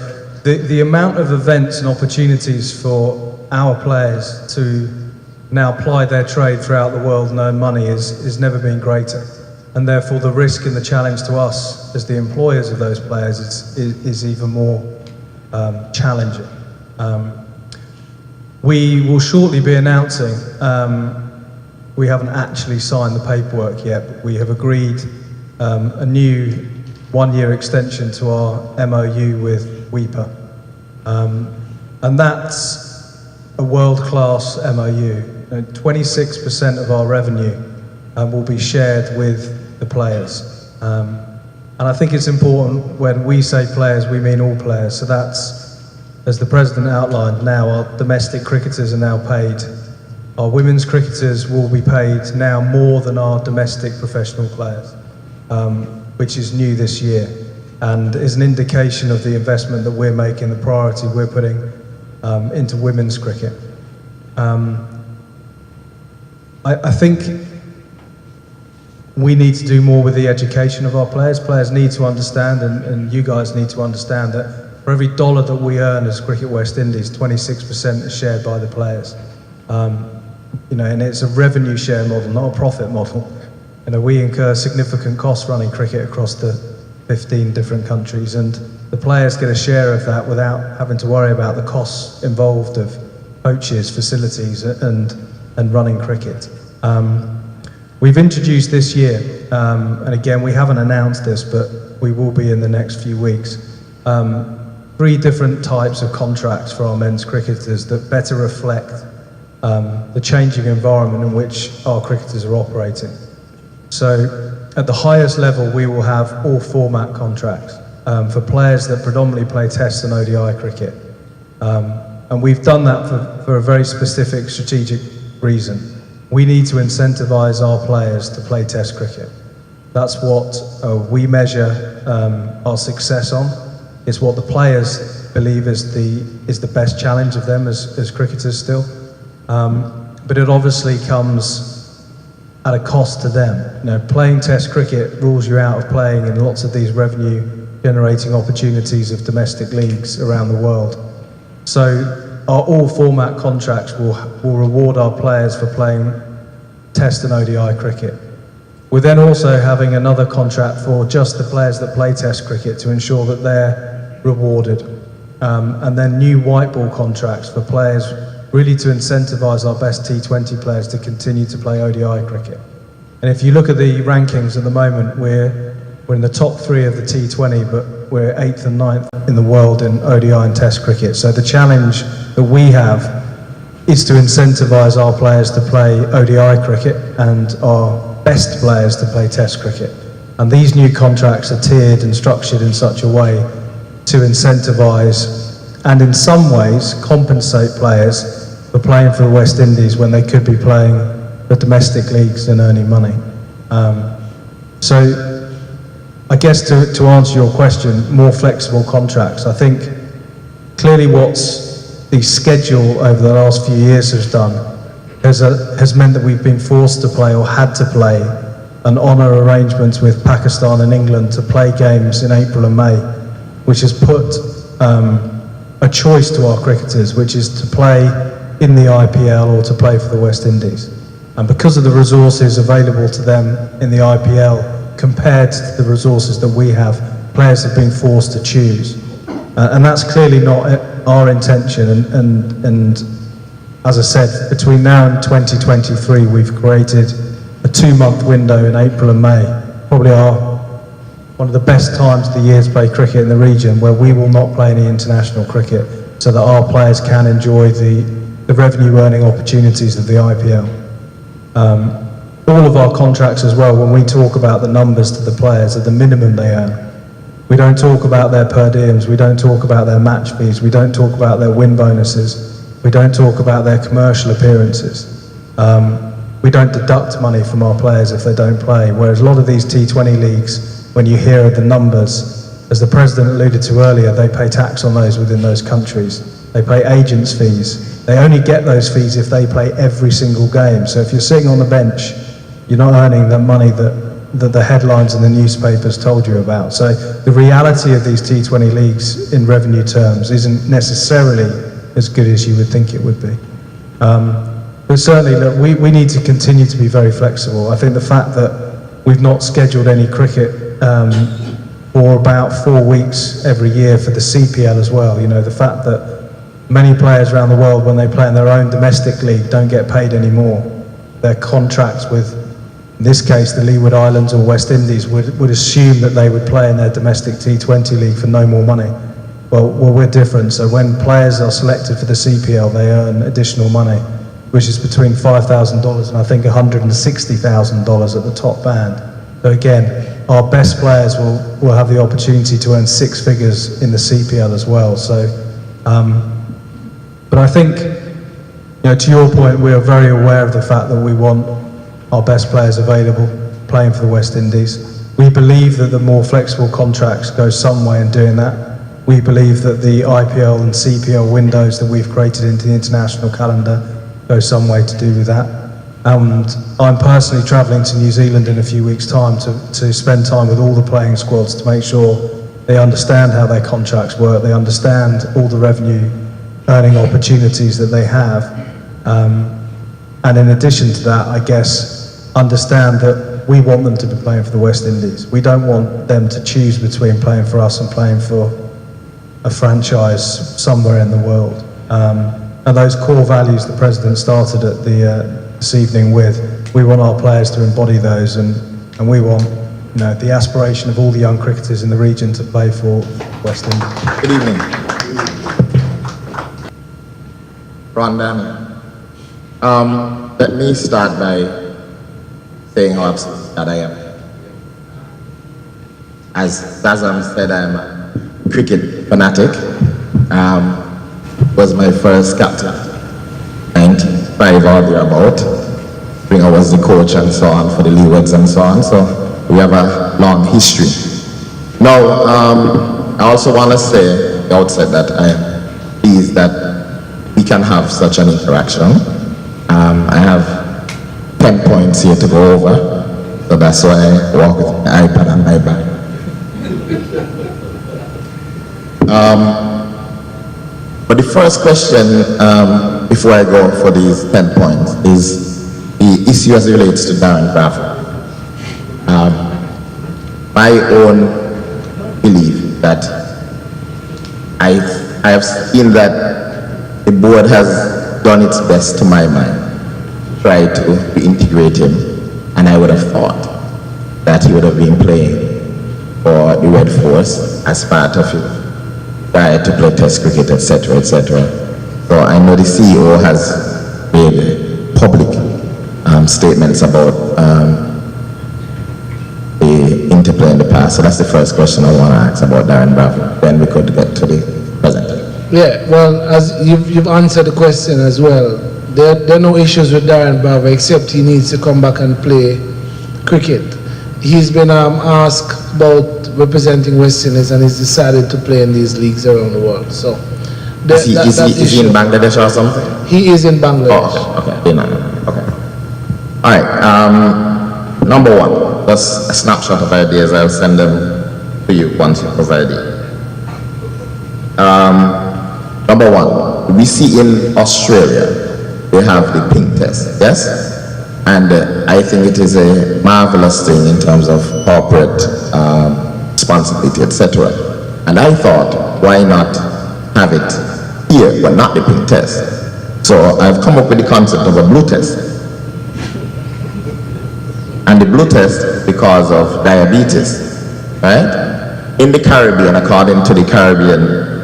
the amount of events and opportunities for our players to now ply their trade throughout the world and earn money is never been greater. And therefore the risk and the challenge to us as the employers of those players is even more challenging. We will shortly be announcing, we haven't actually signed the paperwork yet, but we have agreed a new one-year extension to our MOU with WIPA. And that's a world-class MOU. 26% of our revenue will be shared with the players. And I think it's important when we say players, we mean all players. So that's, as the President outlined now, our domestic cricketers are now paid. Our women's cricketers will be paid now more than our domestic professional players, which is new this year, and is an indication of the investment that we're making, the priority we're putting into women's cricket. I think we need to do more with the education of our players. Players need to understand, and you guys need to understand, that for every dollar that we earn as Cricket West Indies, 26% is shared by the players. And it's a revenue share model, not a profit model. We incur significant costs running cricket across the 15 different countries, and the players get a share of that without having to worry about the costs involved of coaches, facilities, and running cricket. We've introduced this year, and again, we haven't announced this, but we will be in the next few weeks, 3 different types of contracts for our men's cricketers that better reflect the changing environment in which our cricketers are operating. So at the highest level, we will have all format contracts for players that predominantly play Test and ODI cricket. And we've done that for a very specific strategic reason. We need to incentivise our players to play Test cricket. That's what we measure our success on. It's what the players believe is the best challenge of them as cricketers still. But it obviously comes at a cost to them. You know, playing Test cricket rules you out of playing in lots of these revenue-generating opportunities of domestic leagues around the world. So our all-format contracts will reward our players for playing Test and ODI cricket. We're then also having another contract for just the players that play Test cricket to ensure that they're rewarded. And then new white ball contracts for players really to incentivise our best T20 players to continue to play ODI cricket. And if you look at the rankings at the moment, we're in the top 3 of the T20, but we're 8th and 9th in the world in ODI and Test cricket. So the challenge that we have is to incentivise our players to play ODI cricket and our best players to play Test cricket. And these new contracts are tiered and structured in such a way to incentivise and in some ways compensate players for playing for the West Indies when they could be playing the domestic leagues and earning money. So I guess to answer your question, more flexible contracts. I think clearly what's the schedule over the last few years has done has meant that we've been forced to play or had to play and honour arrangements with Pakistan and England to play games in April and May, which has put a choice to our cricketers, which is to play in the IPL or to play for the West Indies. And because of the resources available to them in the IPL compared to the resources that we have, players have been forced to choose. And that's clearly not our intention. And as I said, between now and 2023, we've created a 2-month window in April and May, probably one of the best times of the year to play cricket in the region, where we will not play any international cricket, so that our players can enjoy the revenue earning opportunities of the IPL. All of our contracts as well, when we talk about the numbers to the players, are the minimum they earn. We don't talk about their per diems, we don't talk about their match fees, we don't talk about their win bonuses, we don't talk about their commercial appearances. We don't deduct money from our players if they don't play, whereas a lot of these T20 leagues, when you hear the numbers, as the President alluded to earlier, they pay tax on those within those countries. They pay agents' fees. They only get those fees if they play every single game. So if you're sitting on the bench, you're not earning the money that the headlines in the newspapers told you about. So the reality of these T20 leagues in revenue terms isn't necessarily as good as you would think it would be. But certainly, look, we need to continue to be very flexible. I think the fact that we've not scheduled any cricket for about 4 weeks every year for the CPL as well, you know, the fact that many players around the world, when they play in their own domestic league, don't get paid anymore. Their contracts with, in this case, the Leeward Islands or West Indies would assume that they would play in their domestic T20 league for no more money. Well, we're different. So when players are selected for the CPL, they earn additional money, which is between $5,000 and I think $160,000 at the top band. So again, our best players will have the opportunity to earn 6 figures in the CPL as well. So, but I think, you know, to your point, we are very aware of the fact that we want our best players available, playing for the West Indies. We believe that the more flexible contracts go some way in doing that. We believe that the IPL and CPL windows that we've created into the international calendar go some way to do with that. And I'm personally travelling to New Zealand in a few weeks' time to spend time with all the playing squads to make sure they understand how their contracts work, they understand all the revenue earning opportunities that they have. And in addition to that, I guess, understand that we want them to be playing for the West Indies. We don't want them to choose between playing for us and playing for a franchise somewhere in the world. And those core values the President started at this evening with, we want our players to embody those, and we want the aspiration of all the young cricketers in the region to play for West Indies. Good evening. Rondon. Let me start by saying how upset that I am. As Zazam said, I'm a cricket fanatic. Was my first captain, 95 or thereabout. I was the coach and so on for the Leewards and so on, so we have a long history. Now, I also want to say at the outset that I am pleased that we can have such an interaction. I have 10 points here to go over, so that's why I walk with my iPad and my bag. But the first question, before I go for these 10 points, is the issue as it relates to Darren Bravo. My own belief that I have seen that the board has done its best, to my mind, try to reintegrate him, and I would have thought that he would have been playing for the Red Force as part of it, try to play test cricket, etc., etc. So I know the CEO has made public statements about the interplay in the past. So that's the first question I want to ask about Darren Bravo. Then we could get to the present. Yeah, well, as you've answered the question as well, there are no issues with Darren Bravo except he needs to come back and play cricket. He's been asked about representing West Indies and he's decided to play in these leagues around the world. So is he in Bangladesh or something? He is in Bangladesh. Oh, okay. Okay. All right. Number one, just a snapshot of ideas. I'll send them to you once you provide it. Number one, we see in Australia they have the pink test. Yes. And I think it is a marvelous thing in terms of corporate responsibility, etc. And I thought, why not have it here, but not the pink test? So I've come up with the concept of a blue test. And the blue test because of diabetes, right? In the Caribbean, according to the CARPA,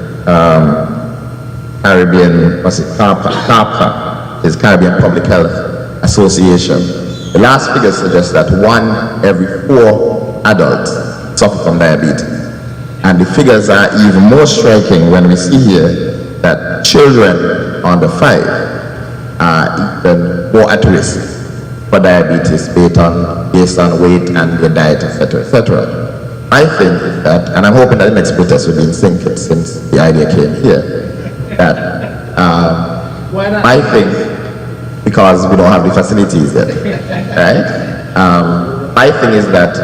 is Caribbean Public Health Association. The last figure suggests that 1 every 4 adults suffer from diabetes. And the figures are even more striking when we see here that children under 5 are even more at risk for diabetes based on weight and their diet, etc., etc. I think that, and I'm hoping that the next protest will be in sync since the idea came here, that I think, because we don't have the facilities yet, right? My thing is that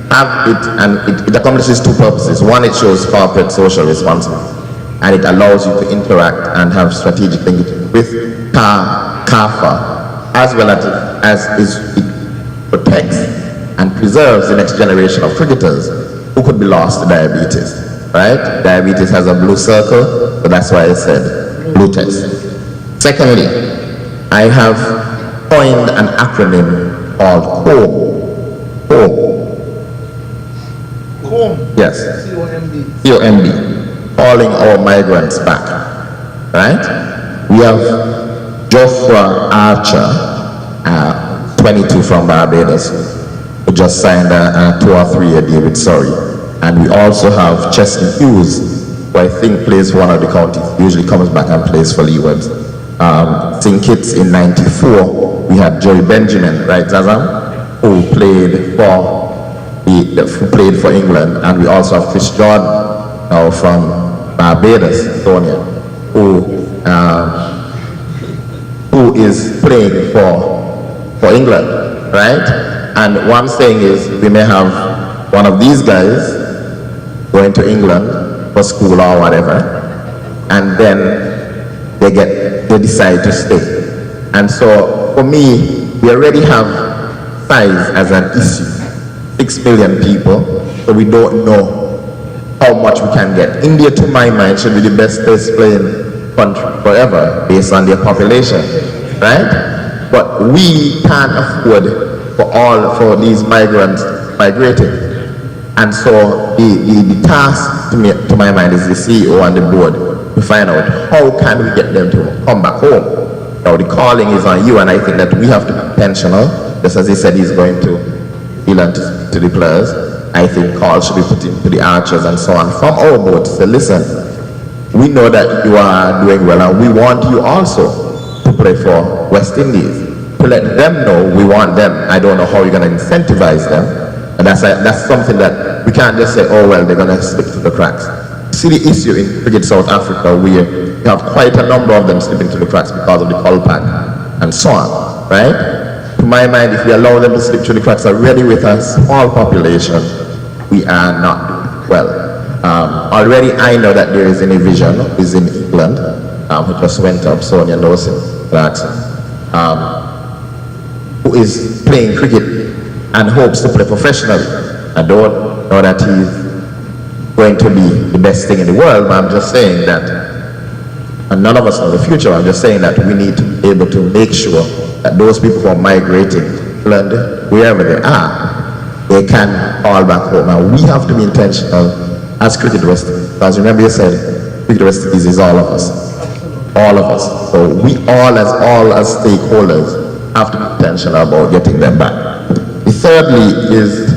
have it, and it accomplishes 2 purposes. One, it shows corporate social responsibility, and it allows you to interact and have strategic thinking with CARPA, as well as it protects and preserves the next generation of cricketers who could be lost to diabetes, right? Diabetes has a blue circle, so that's why I said blue test. Secondly, I have coined an acronym called COMB. Yes. COMB. Calling our migrants back. Right? We have Joshua Archer, 22 from Barbados, who just signed a 2 or 3 year deal with Surrey. And we also have Chesney Hughes, who I think plays for one of the counties, usually comes back and plays for Leewards. St. Kitts in '94, we had Jerry Benjamin, right, Zazam, who played for England, and we also have Chris Jordan, now from Barbados, Sonia, who is playing for England, right? And what I'm saying is, we may have one of these guys going to England for school or whatever, and then they decide to stay. And so for me, we already have size as an issue, 6 million people, so we don't know how much we can get. India, to my mind, should be the best place playing country forever based on their population, right? But we can't afford for these migrants migrating. And so the task to my mind is the CEO and the board to find out how can we get them to come back home. Now the calling is on you, and I think that we have to be intentional. Just as he said he's going to Elan to the players, I think calls should be put into the archers and so on from our board to say, listen, we know that you are doing well and we want you also to play for West Indies. To let them know we want them. I don't know how you're going to incentivize them. And that's something that we can't just say, oh well, they're going to slip through the cracks. See the issue in Cricket South Africa where you have quite a number of them slipping through the cracks because of the Colpack and so on, right? To my mind, if we allow them to slip through the cracks already with a small population, we are not doing well. Already I know that there is a vision, is in England, who just went up, Sonia Lawson Clarkson, who is playing cricket and hopes to play professionally. I don't know that he's going to be the best thing in the world, but I'm just saying that, and none of us know the future, I'm just saying that we need to be able to make sure that those people who are migrating to London, wherever they are, they can fall back home. And we have to be intentional as Cricket West Indies, because remember you said, Cricket West Indies is all of us. All of us. So we all as stakeholders have to be intentional about getting them back. Thirdly is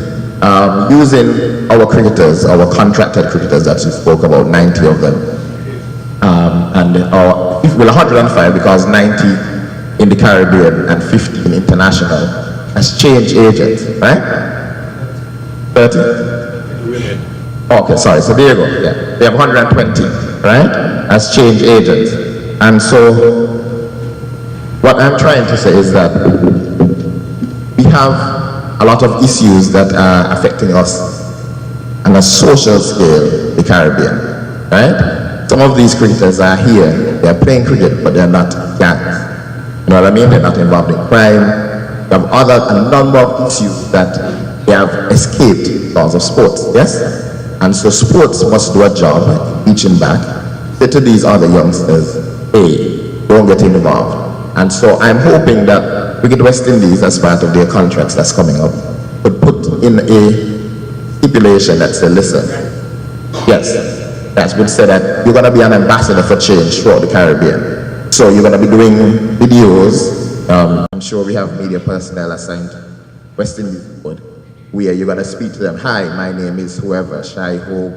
using our cricketers, our contracted cricketers that you spoke about, 90 of them, and 105 because 90 in the Caribbean and 15 international as change agents, right? 30? Okay, sorry, so there you go, yeah. They have 120, right, as change agents. And so what I'm trying to say is that we have a lot of issues that are affecting us on a social scale, the Caribbean, right? Some of these cricketers are here, they're playing cricket, but they're not gangs. You know what I mean? They're not involved in crime. We have a number of issues that they have escaped because of sports, yes? And so sports must do a job reaching back, say to these other youngsters, hey, don't get involved. And so I'm hoping that Cricket West Indies, as part of their contracts that's coming up, would put in a stipulation that says, listen, yes, that would say that you're going to be an ambassador for change throughout the Caribbean. So you're going to be doing videos. I'm sure we have media personnel assigned to West Indies board, where you're going to speak to them. Hi, my name is whoever, Shai Hope,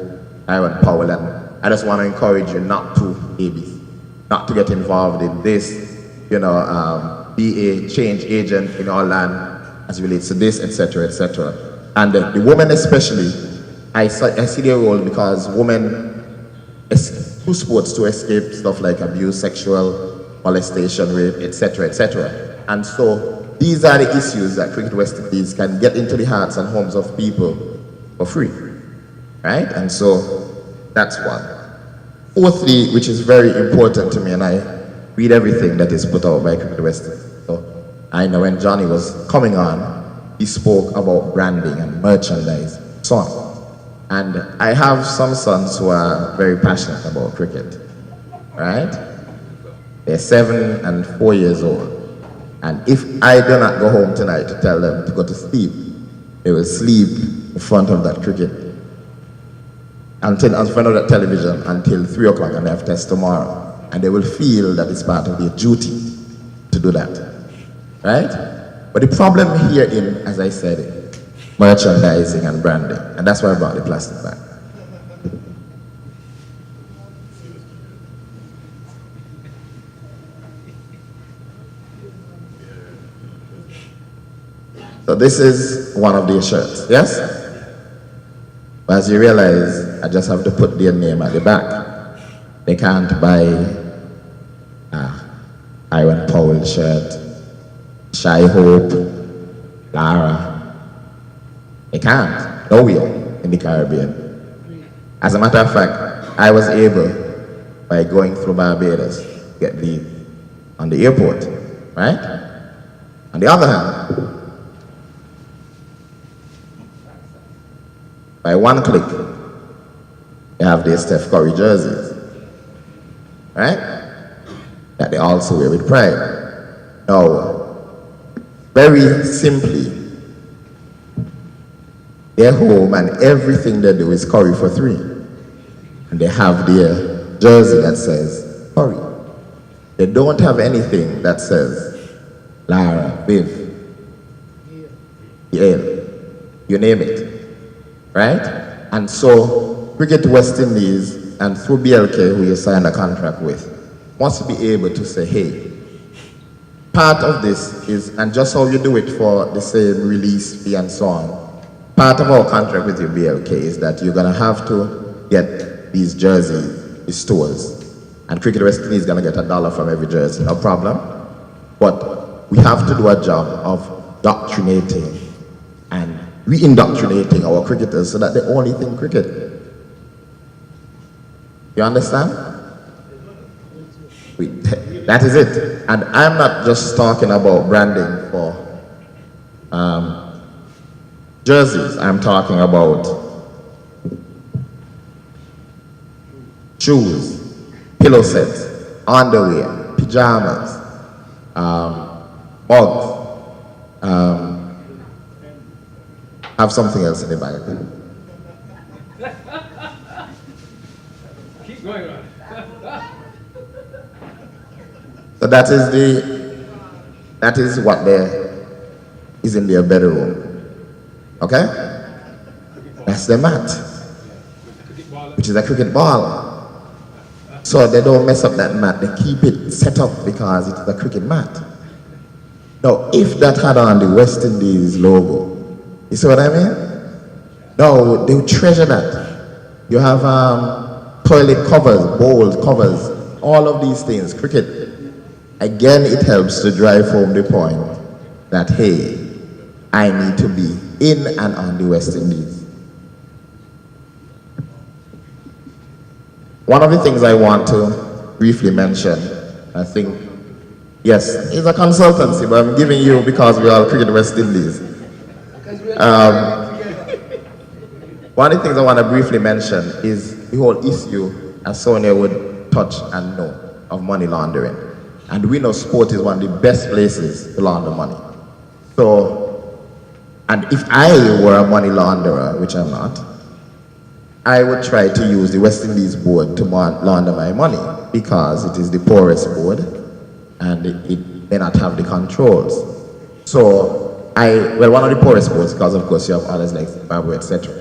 Aaron Powell, and I just want to encourage you not to get involved in this, be a change agent in our land as it relates to this, etc., etc. And the women especially, I see their role because women do sports to escape stuff like abuse, sexual molestation, rape, etc., etc. And so these are the issues that Cricket West Indies can get into the hearts and homes of people for free, right? And so that's one. Fourthly, which is very important to me, and I read everything that is put out by Cricket West Indies. So I know when Johnny was coming on, he spoke about branding and merchandise, so on. And I have some sons who are very passionate about cricket, right? They're 7 and 4 years old. And if I do not go home tonight to tell them to go to sleep, they will sleep in front of that cricket, in front of that television until 3 o'clock, and they have tests tomorrow. And they will feel that it's part of their duty to do that, right? But the problem here in, as I said, merchandising and branding, and that's why I brought the plastic back. So this is one of their shirts, yes? But as you realize, I just have to put their name at the back. They can't buy Aaron Powell shirt, Shai Hope, Lara. They can't, nowhere in the Caribbean. As a matter of fact, I was able, by going through Barbados, to get leave on the airport, right? On the other hand, by one click, they have their Steph Curry jerseys, right? That they also wear with pride. Now, very simply, they're home and everything they do is Curry for 3. And they have their jersey that says Curry. They don't have anything that says Lara, Viv, Yale, you name it, right? And so Cricket West Indies and through BLK, who you signed a contract with, must be able to say, hey, part of this is, and just how you do it for the same release fee and so on, part of our contract with your BLK is that you're gonna have to get these jerseys, these stores, and Cricket West Indies is gonna get $1 from every jersey, no problem. But we have to do a job of doctrinating and re-indoctrinating our cricketers so that they only think cricket. You understand? That is it. And I'm not just talking about branding for jerseys. I'm talking about shoes, pillow sets, underwear, pajamas, mugs. Have something else in the bag. Keep going on. So that is what is in their bedroom. Okay? That's the mat, which is a cricket ball. So they don't mess up that mat, they keep it set up because it is a cricket mat. Now, if that had on the West Indies logo, you see what I mean? No, they would treasure that. You have toilet covers, bowl covers, all of these things, cricket. Again, it helps to drive home the point that, hey, I need to be in and on the West Indies. One of the things I want to briefly mention, I think, yes, it's a consultancy, but I'm giving you because we are Cricket West Indies. One of the things I want to briefly mention is the whole issue, as Sonia would touch and know, of money laundering. And we know sport is one of the best places to launder money. So, and if I were a money launderer, which I'm not, I would try to use the West Indies board to launder my money because it is the poorest board and it may not have the controls. So, one of the poorest boards, because of course you have others like Zimbabwe, etc.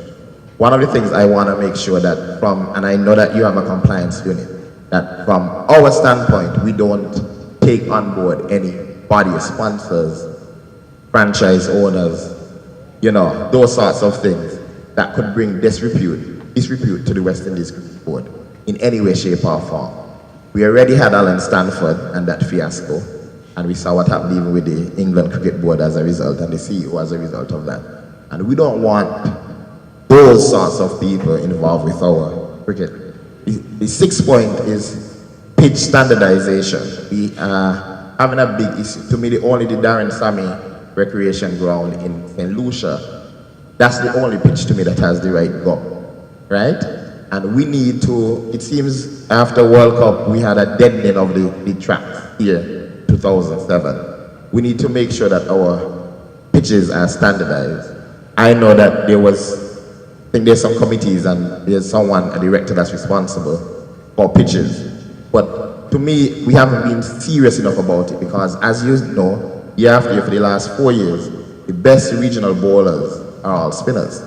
One of the things I want to make sure that and I know that you have a compliance unit, that from our standpoint, we don't take on board any body sponsors, franchise owners, you know, those sorts of things that could bring disrepute to the West Indies Cricket Board in any way, shape or form. We already had Alan Stanford and that fiasco, and we saw what happened even with the England Cricket Board as a result, and the CEO as a result of that. And we don't want those sorts of people involved with our cricket. The 6th point is pitch standardization. We are having a big issue. To me, the Darren Sammy Recreation Ground in St. Lucia, that's the only pitch to me that has the right go, right? And we need to, it seems after World Cup, we had a deadening of the track here, 2007. We need to make sure that our pitches are standardized. I know that I think there's some committees and there's someone, a director that's responsible for pitches. But to me, we haven't been serious enough about it because as you know, year after year for the last 4 years, the best regional bowlers are all spinners.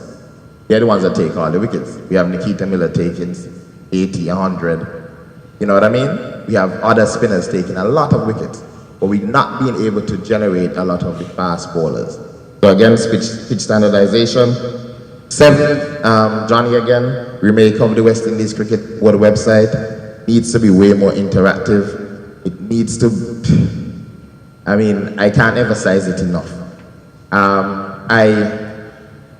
They're the ones that take all the wickets. We have Nikita Miller taking 80, 100. You know what I mean? We have other spinners taking a lot of wickets, but we're not being able to generate a lot of the fast bowlers. So again, pitch standardization. 7th, Johnny again, remake of the West Indies Cricket Board website needs to be way more interactive. It needs to, I can't emphasize it enough. I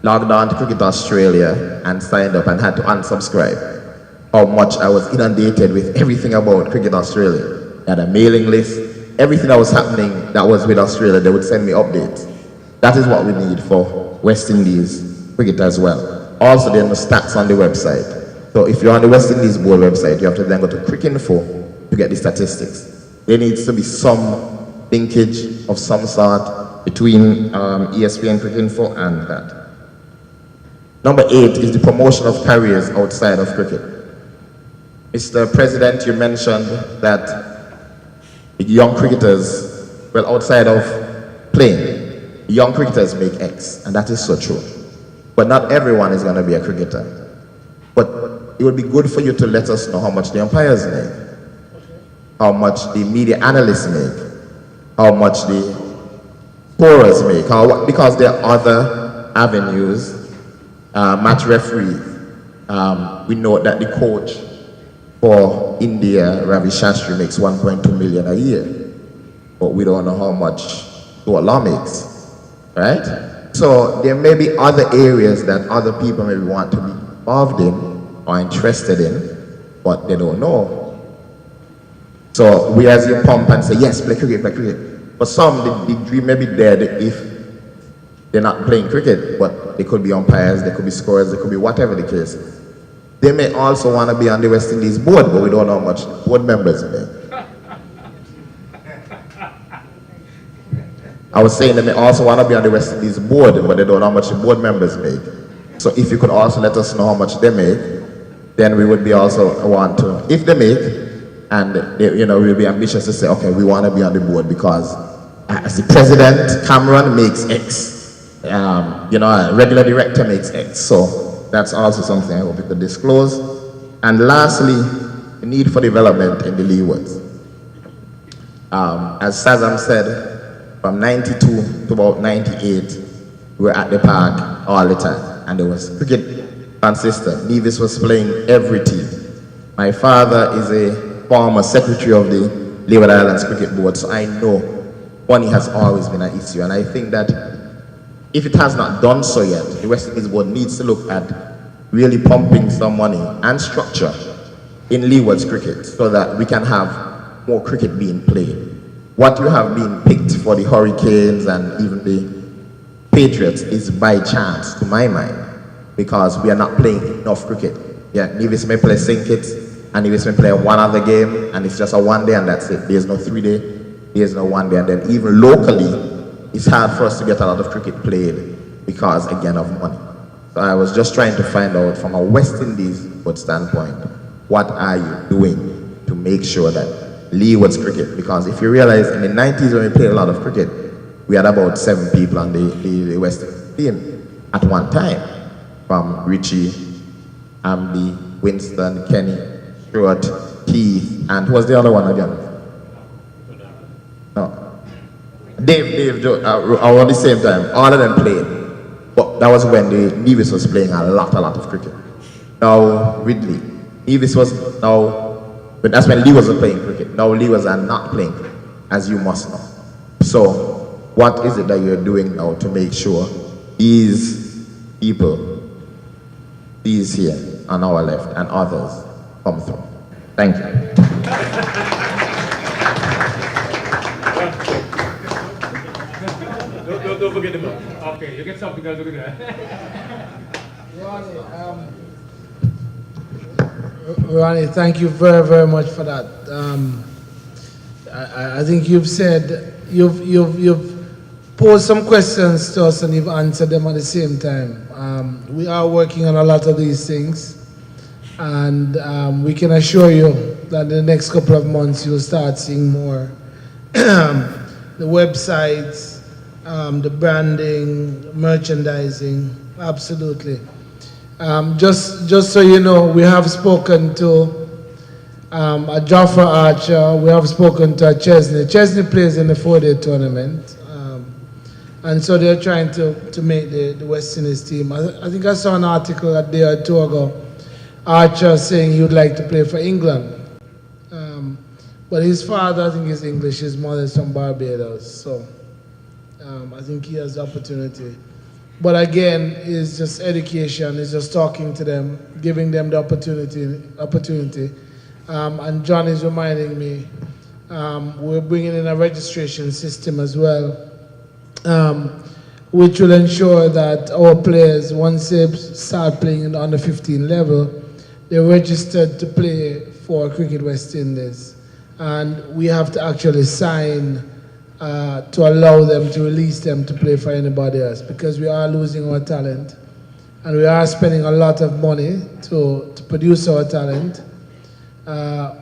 logged on to Cricket Australia and signed up and had to unsubscribe. How much I was inundated with everything about Cricket Australia. They had a mailing list, everything that was happening that was with Australia, they would send me updates. That is what we need for West Indies cricket as well. Also, there are the stats on the website. So if you're on the West Indies Board website, you have to then go to Cricinfo to get the statistics. There needs to be some linkage of some sort between ESPN Cricinfo and that. Number 8 is the promotion of careers outside of cricket. Mr. President, you mentioned that the young cricketers, well, outside of playing, young cricketers make X, and that is so true. But not everyone is going to be a cricketer. But it would be good for you to let us know how much the umpires make, how much the media analysts make, how much the scorers make, because there are other avenues, match referee. We know that the coach for India, Ravi Shastri, makes 1.2 million a year, but we don't know how much Dwala makes, right? So there may be other areas that other people maybe want to be involved in or interested in, but they don't know. So we as you pump and say, yes, play cricket, play cricket. For some, the dream may be dead if they're not playing cricket, but they could be umpires, they could be scorers, they could be whatever the case is. They may also want to be on the West Indies board, but we don't know how much board members make. I was saying they may also want to be on the West Indies board, but they don't know how much the board members make. So if you could also let us know how much they make, then we would be also want to, if they make, and they, you know, we'll be ambitious to say, okay, we want to be on the board because as the president, Cameron makes X. You know, a regular director makes X. So that's also something I hope you could disclose. And lastly, the need for development in the leewards. As Sazam said, from 92 to about 98, we were at the park all the time. And there was cricket consistent. Nevis was playing every team. My father is a former secretary of the Leeward Islands Cricket Board, so I know money has always been an issue. And I think that if it has not done so yet, the West Indies Board needs to look at really pumping some money and structure in Leeward's cricket so that we can have more cricket being played. What you have been picked for the Hurricanes and even the Patriots is by chance, to my mind, because we are not playing enough cricket. Yeah, Nevis may play Sinkits, and Nevis may play one other game, and it's just a 1 day and that's it. There's no 3 day, there's no 1 day, and then even locally, it's hard for us to get a lot of cricket played because, again, of money. So I was just trying to find out from a West Indies board standpoint, what are you doing to make sure that Leeward's cricket, because if you realize in the 90s when we played a lot of cricket, we had about 7 people on the West Indies team at one time, from Richie, Ambi, Winston, Kenny, Stuart, Keith, and who was the other one again? No. Dave, Joe, around the same time, all of them played. But that was when the Nevis was playing a lot of cricket. Now, Ridley, Nevis was but that's when Lee was playing cricket. Now Lee was not playing cricket, as you must know. So, what is it that you're doing now to make sure these people, these here on our left and others, come through? Thank you. Don't forget the book. Okay, you get something else. Look at that. Ronnie, thank you very, very much for that. I think you've said, you've posed some questions to us and you've answered them at the same time. We are working on a lot of these things, and we can assure you that in the next couple of months you'll start seeing more. The websites, the branding, merchandising, absolutely. Just so you know, we have spoken to a Jaffa Archer, we have spoken to a Chesney. Chesney plays in the 4-day tournament, and so they're trying to make the West Indies team. I think I saw an article a day or two ago, Archer saying he would like to play for England. But his father, I think, is English, his mother is from Barbados, so I think he has the opportunity. But again, it's just education, it's just talking to them, giving them the opportunity. And John is reminding me, we're bringing in a registration system as well, which will ensure that our players, once they start playing in the under 15 level, they're registered to play for Cricket West Indies. And we have to actually sign to allow them to release them to play for anybody else, because we are losing our talent and we are spending a lot of money to produce our talent.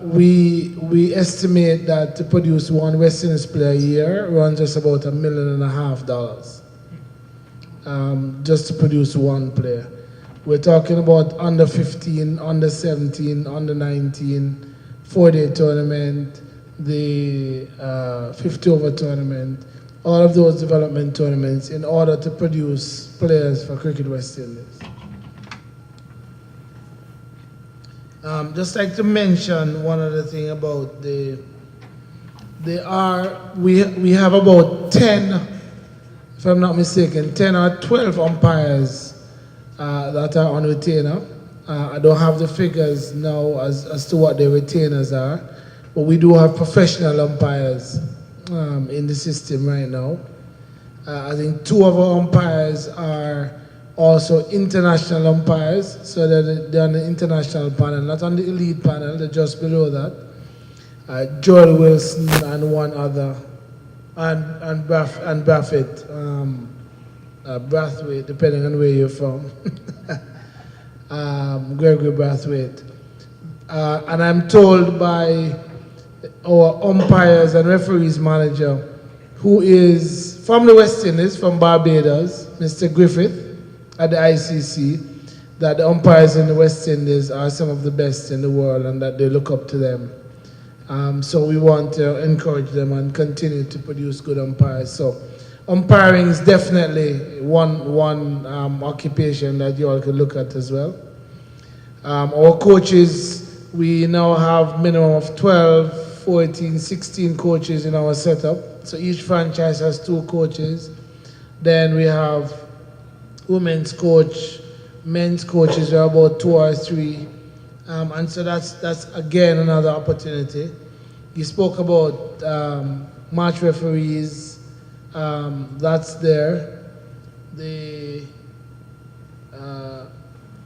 We estimate that to produce one West Indies player a year runs us about $1.5 million, just to produce one player. We're talking about under 15, under 17, under 19, 4-day tournament, the 50-over tournament, all of those development tournaments in order to produce players for Cricket West Indies. Just like to mention one other thing about we have about 10, if I'm not mistaken, 10 or 12 umpires that are on retainer. I don't have the figures now as to what their retainers are, but we do have professional umpires in the system right now. I think 2 of our umpires are also international umpires, so they're on the international panel, not on the elite panel, they're just below that. Joel Wilson and one other, and Brathwaite, Brathwaite, depending on where you're from. Gregory Brathwaite. And I'm told by our umpires and referees manager, who is from the West Indies, from Barbados, Mr. Griffith, at the ICC, that the umpires in the West Indies are some of the best in the world and that they look up to them. So we want to encourage them and continue to produce good umpires. So umpiring is definitely one occupation that you all can look at as well. Our coaches, we now have minimum of 12, 14, 16 coaches in our setup. So each franchise has 2 coaches. Then we have women's coach, men's coaches are about 2 or 3. And so that's again another opportunity. You spoke about match referees, that's there.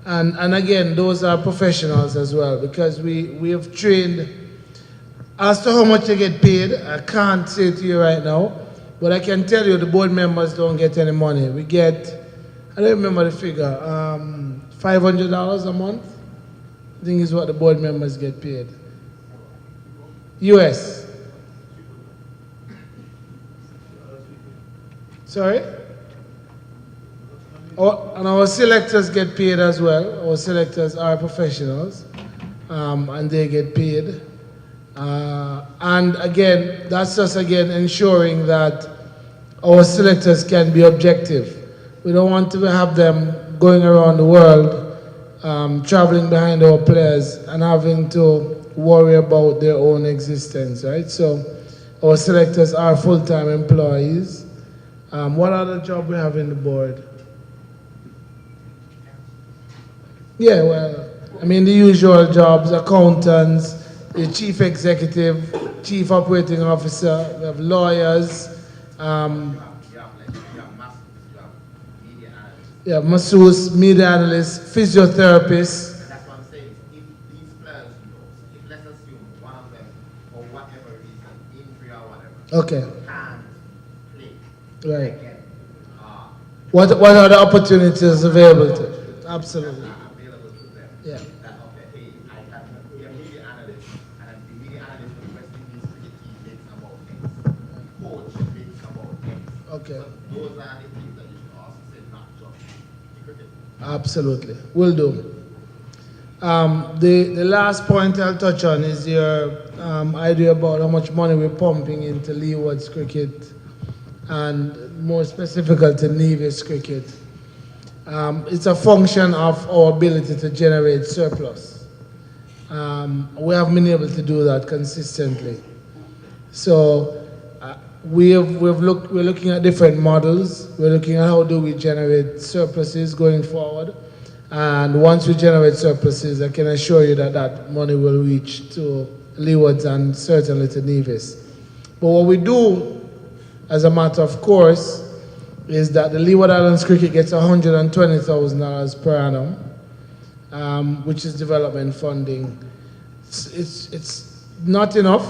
And again, those are professionals as well, because we have trained. As to how much they get paid, I can't say to you right now, but I can tell you the board members don't get any money. We get, I don't remember the figure, $500 a month, I think is what the board members get paid. US. Sorry? And our selectors get paid as well. Our selectors are professionals, and they get paid. And again, that's just again ensuring that our selectors can be objective. We don't want to have them going around the world, traveling behind our players and having to worry about their own existence, right? So our selectors are full-time employees. What other job we have in the board? Yeah, well, I mean the usual jobs, accountants, the chief executive, chief operating officer, we have lawyers, masseuse, media analysts, physiotherapists. That's what I'm saying. If these players, if let's assume one of them, for whatever reason, injury or whatever, can't play. Right. Again, What are the opportunities available to? Absolutely. Available to them. Yeah. That, okay, hey, I can be a media analyst, and the media analyst for the West Indies cricket team makes about X. Coach makes about X. Okay. So those are the things that you should also say, not just cricket. Absolutely. Will do. The last point I'll touch on is your idea about how much money we're pumping into Leeward's cricket and more specifically to Nevis cricket. It's a function of our ability to generate surplus. We haven't been able to do that consistently. So we're looking at different models. We're looking at how do we generate surpluses going forward. And once we generate surpluses, I can assure you that that money will reach to Leeward's and certainly to Nevis. But what we do, as a matter of course, is that the Leeward Islands Cricket gets $120,000 per annum. which is development funding. It's not enough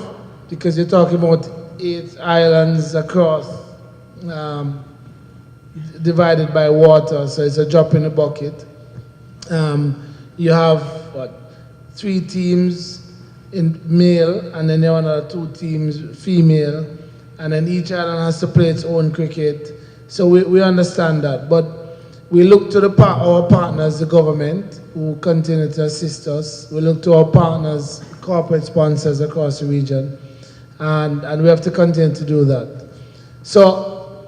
because you're talking about 8 islands across, divided by water, so it's a drop in the bucket. You have, 3 teams in male, and then there are another 2 teams female, and then each island has to play its own cricket. So we understand that, but we look to our partners, the government, who continue to assist us. We look to our partners, corporate sponsors across the region, and we have to continue to do that. So,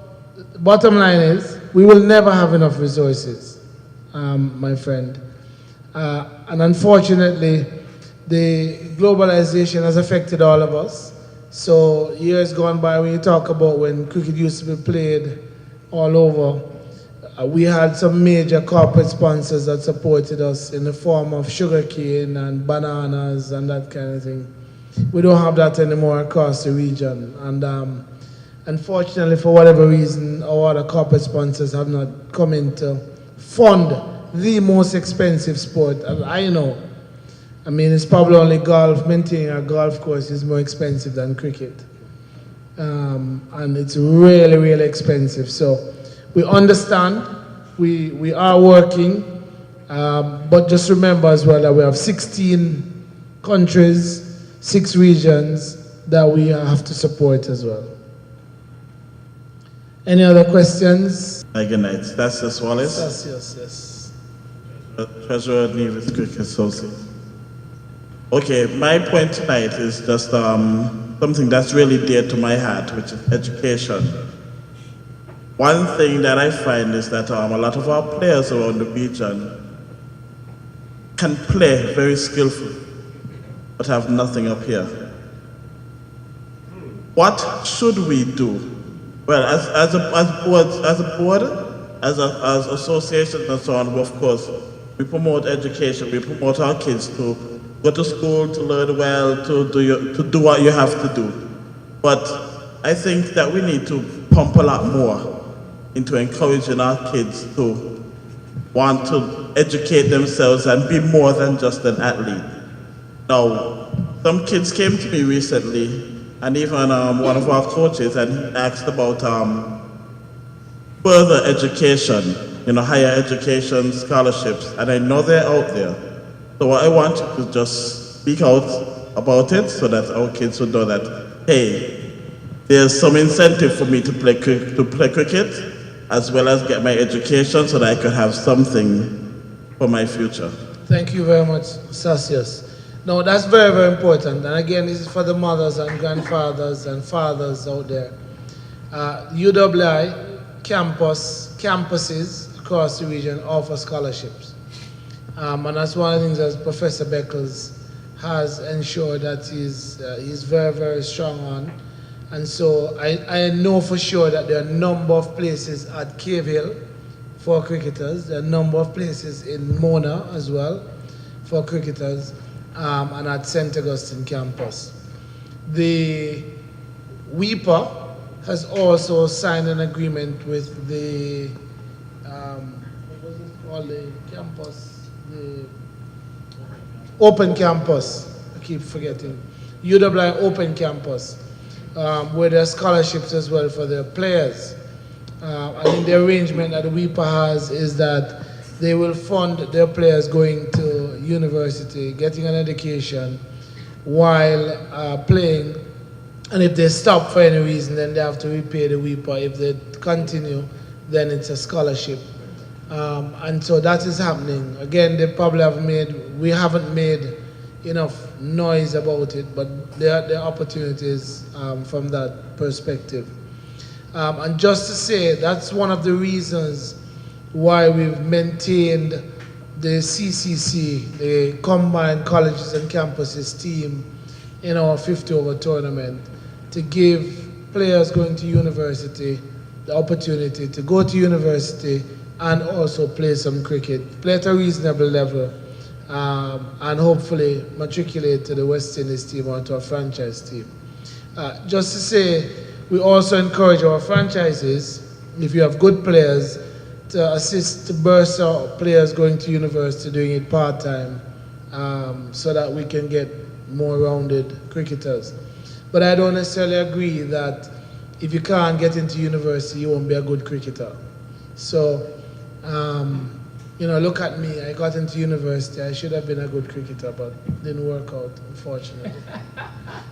bottom line is, we will never have enough resources, my friend. And unfortunately, the globalization has affected all of us. So years gone by, when you talk about when cricket used to be played all over, we had some major corporate sponsors that supported us in the form of sugarcane and bananas and that kind of thing. We don't have that anymore across the region. And unfortunately, for whatever reason, our other corporate sponsors have not come in to fund the most expensive sport. I know. I mean, it's probably only golf. Maintaining a golf course is more expensive than cricket. And it's really, really expensive. So we understand, we are working, but just remember as well that we have 16 countries, 6 regions that we have to support as well. Any other questions? Good night. That's just Wallace. Yes. Treasurer of Nevis Cricket Association. Okay, my point tonight is just something that's really dear to my heart, which is education. One thing that I find is that a lot of our players around the region can play very skillfully, but have nothing up here. What should we do? Well, as a board, as associations and so on, of course, we promote education. We promote our kids to go to school, to learn well, to do what you have to do. But I think that we need to pump a lot more into encouraging our kids to want to educate themselves and be more than just an athlete. Now, some kids came to me recently, and even one of our coaches, and he asked about further education, higher education scholarships, and I know they're out there. So what I want you to just speak out about it so that our kids will know that, hey, there's some incentive for me to play cricket, as well as get my education so that I could have something for my future. Thank you very much, Sasius. No, that's very, very important. And again, this is for the mothers and grandfathers and fathers out there. UWI campuses across the region offer scholarships. And that's one of the things that Professor Beckles has ensured that he's very, very strong on. And so I know for sure that there are a number of places at Cave Hill for cricketers. There are a number of places in Mona as well for cricketers, and at St. Augustine campus. The WIPA has also signed an agreement with the, what was it called, the campus, the Open Campus, I keep forgetting, UWI Open Campus, where there are scholarships as well for their players. I think the arrangement that the WIPA has is that they will fund their players going to university, getting an education while playing, and if they stop for any reason, then they have to repay the WIPA. If they continue, then it's a scholarship. And so that is happening. Again, they probably we haven't made enough noise about it, but there are opportunities from that perspective. And just to say, that's one of the reasons why we've maintained the CCC, the Combined Colleges and Campuses team, in our 50-over tournament, to give players going to university the opportunity to go to university and also play some cricket, play at a reasonable level, and hopefully matriculate to the West Indies team or to a franchise team. Just to say, we also encourage our franchises, if you have good players, to assist to burst out players going to university doing it part-time, so that we can get more rounded cricketers. But I don't necessarily agree that if you can't get into university, you won't be a good cricketer. So, you know, look at me. I got into university. I should have been a good cricketer, but it didn't work out, unfortunately.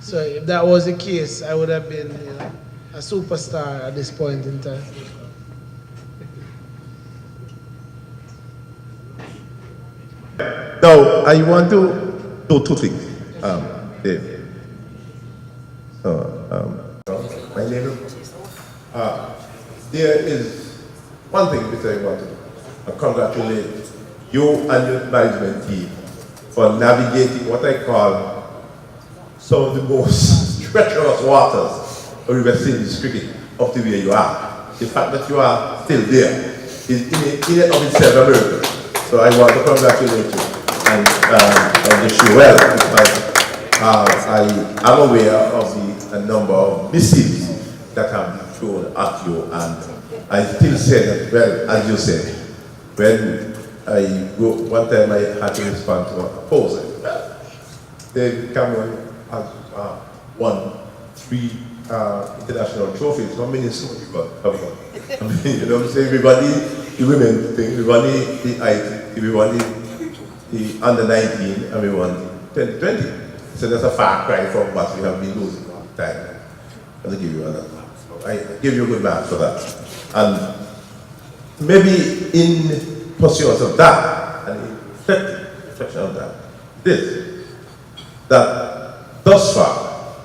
So if that was the case, I would have been, you know, a superstar at this point in time. Now, I want to do two things, Dave. My name is, there is one thing which I want to congratulate you and your management team for navigating what I call some of the most treacherous waters of West Indies cricket up to where you are. The fact that you are still there is in and of itself a miracle. So I want to congratulate you and wish you well, because I am aware of the number of missives that have been thrown at you, and I still say that, well, as you said, when I go, one time I had to respond to a proposal. David Cameron has won 3 international trophies. How many so you got coming up? I mean, you know what I'm saying? We won the women thing, we won the IT, we won the under 19, and we won the 2020. So that's a far cry from what we have been losing all the time. I'll give you another. I give you a good mark for that. And maybe in pursuance of that, and in reflection of that, that thus far,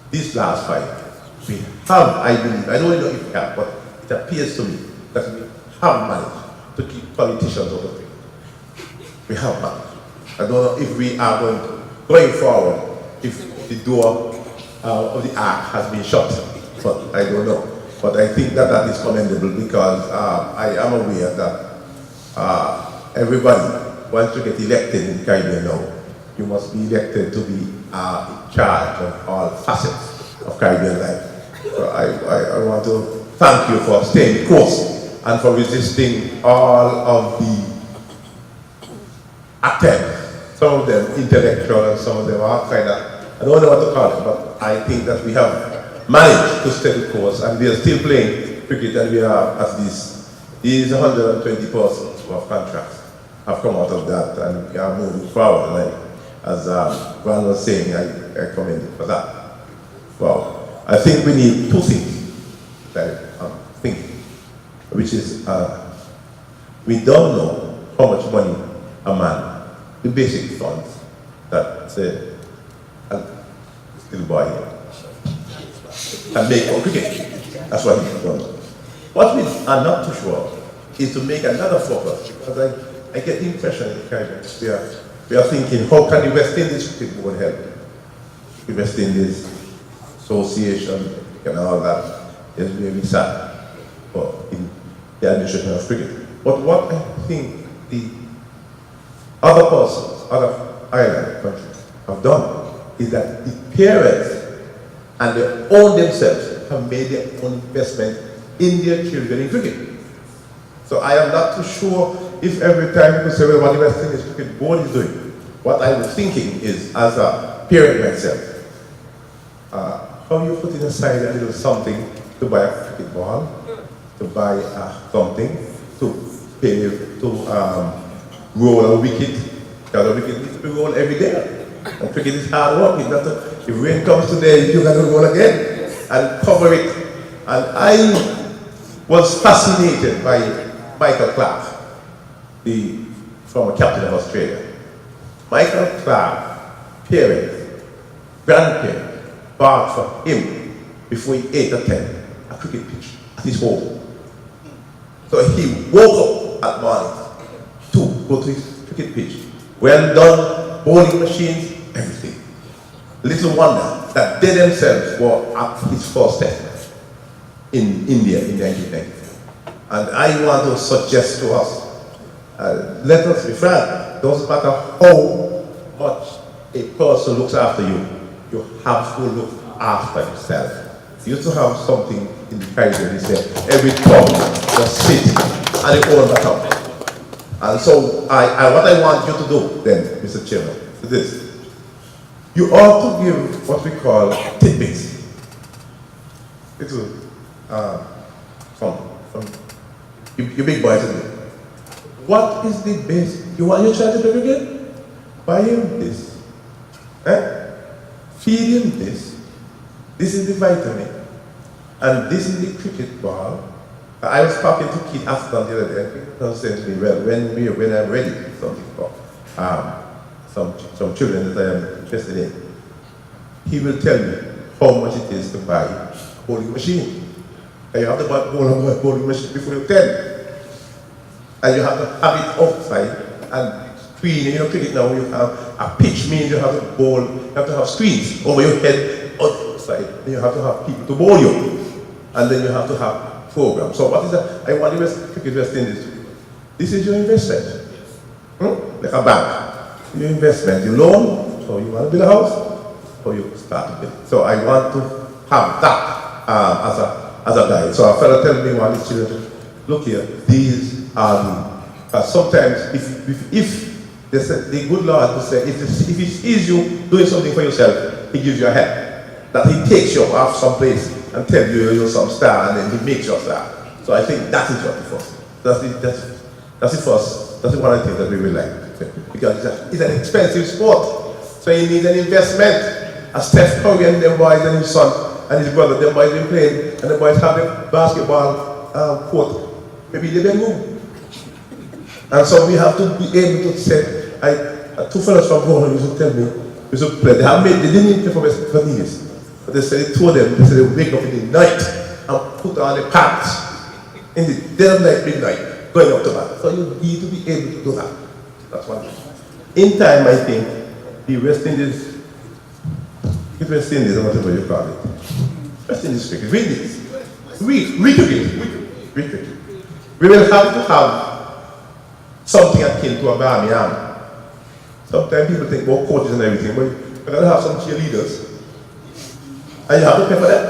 these last 5 years, we have, I believe, I don't know if we have, but it appears to me that we have managed to keep politicians out of it. We have managed. I don't know if we are going forward, if the door of the ark has been shut, but I don't know. But I think that that is commendable, because I am aware that everybody wants to get elected in the Caribbean now. You must be elected to be in charge of all facets of Caribbean life. So I want to thank you for staying the course and for resisting all of the attempts, some of them intellectual and some of them are kind of, I don't know what to call it, but I think that we have managed to stay the course, and we are still playing cricket, and we are at least, these 120 persons who have contracts have come out of that, and we are moving forward. Like, as Brian was saying, I commend you for that. Well, I think we need 2 things that I'm thinking, which is, we don't know how much money a man, the basic funds that say, little boy here, and make for cricket. That's what he's done. What we are not too sure is to make another focus, because I get the impression in the Caribbean we are thinking, how can the West Indies Cricket Board help? The West Indies Association and all that is really sad in the administration of cricket. But what I think the other persons, other island countries have done is that the parents and they own themselves have made their own investment in their children in cricket. So I am not too sure if every time people say, well, what the West Indies Cricket Board is doing. What I was thinking is, as a parent myself, how you putting aside a little something to buy a cricket ball, to buy something, to pay, to roll a wicket, because a wicket needs to be rolled every day. And cricket is hard work. If rain comes today, you got to roll again and cover it. And I was fascinated by Michael Clark, the former captain of Australia. Michael Clark, parents, grandparents, bought for him before he 8 or 10 a cricket pitch at his home. So he woke up at morning to go to his cricket pitch. Well done, bowling machines, everything. Little wonder that they themselves were at his first test in India in 1994. And I want to suggest to us, let us be frank. Doesn't matter how much a person looks after you, you have to look after yourself. You used to have something in the Caribbean, they say, every tongue must sit and you own that house. And so what I want you to do then, Mr. Chairman, is this. You ought to give what we call tidbits. It's from you big boys in there. What is the best? You want your child to do again? Buy him this. Feed him this. This is the vitamin. And this is the cricket ball. I was talking to Kid Aston the other day. He was saying to me, well, when I'm ready, something for some children that I am interested in, he will tell me how much it is to buy a bowling machine. And you have to buy a bowling machine before you're 10. And you have to have it outside and screen. You know, cricket now, you have a pitch, means you have to bowl, you have to have screens over your head outside. And you have to have people to bowl you. And then you have to have programs. So what is that? I want the cricket West Indies to do. This is your investment. Like a bank. Your investment, you loan, so you want to build a house, or you start to build. So I want to have that as a guide. So a fellow telling me one of his children, look here, these sometimes if the good Lord to say, if he sees you doing something for yourself, he gives you a help. That he takes you off someplace and tells you you're some star, and then he makes you a star. So I think that is what the first. That's the first. That's one of the things that we will like. Because it's an expensive sport. So you need an investment. As Steph Curry and them boys and his son and his brother, them boys been playing, and the boys have a basketball court. Maybe they don't move. And so we have to be able to say, two fellows from home used to tell me, they didn't even play for Nevis. But they said, they told them, they said they would wake up in the night and put on the pants in the dead of night, midnight, going up to that. So you need to be able to do that. That's one thing. In time, I think, the West Indies, or whatever you call it, West Indies cricket, read this. Read cricket. We will have to have something akin to a Barmy Army. Sometimes people think about coaches and everything, but you're going to have some cheerleaders. And you have to pay for that.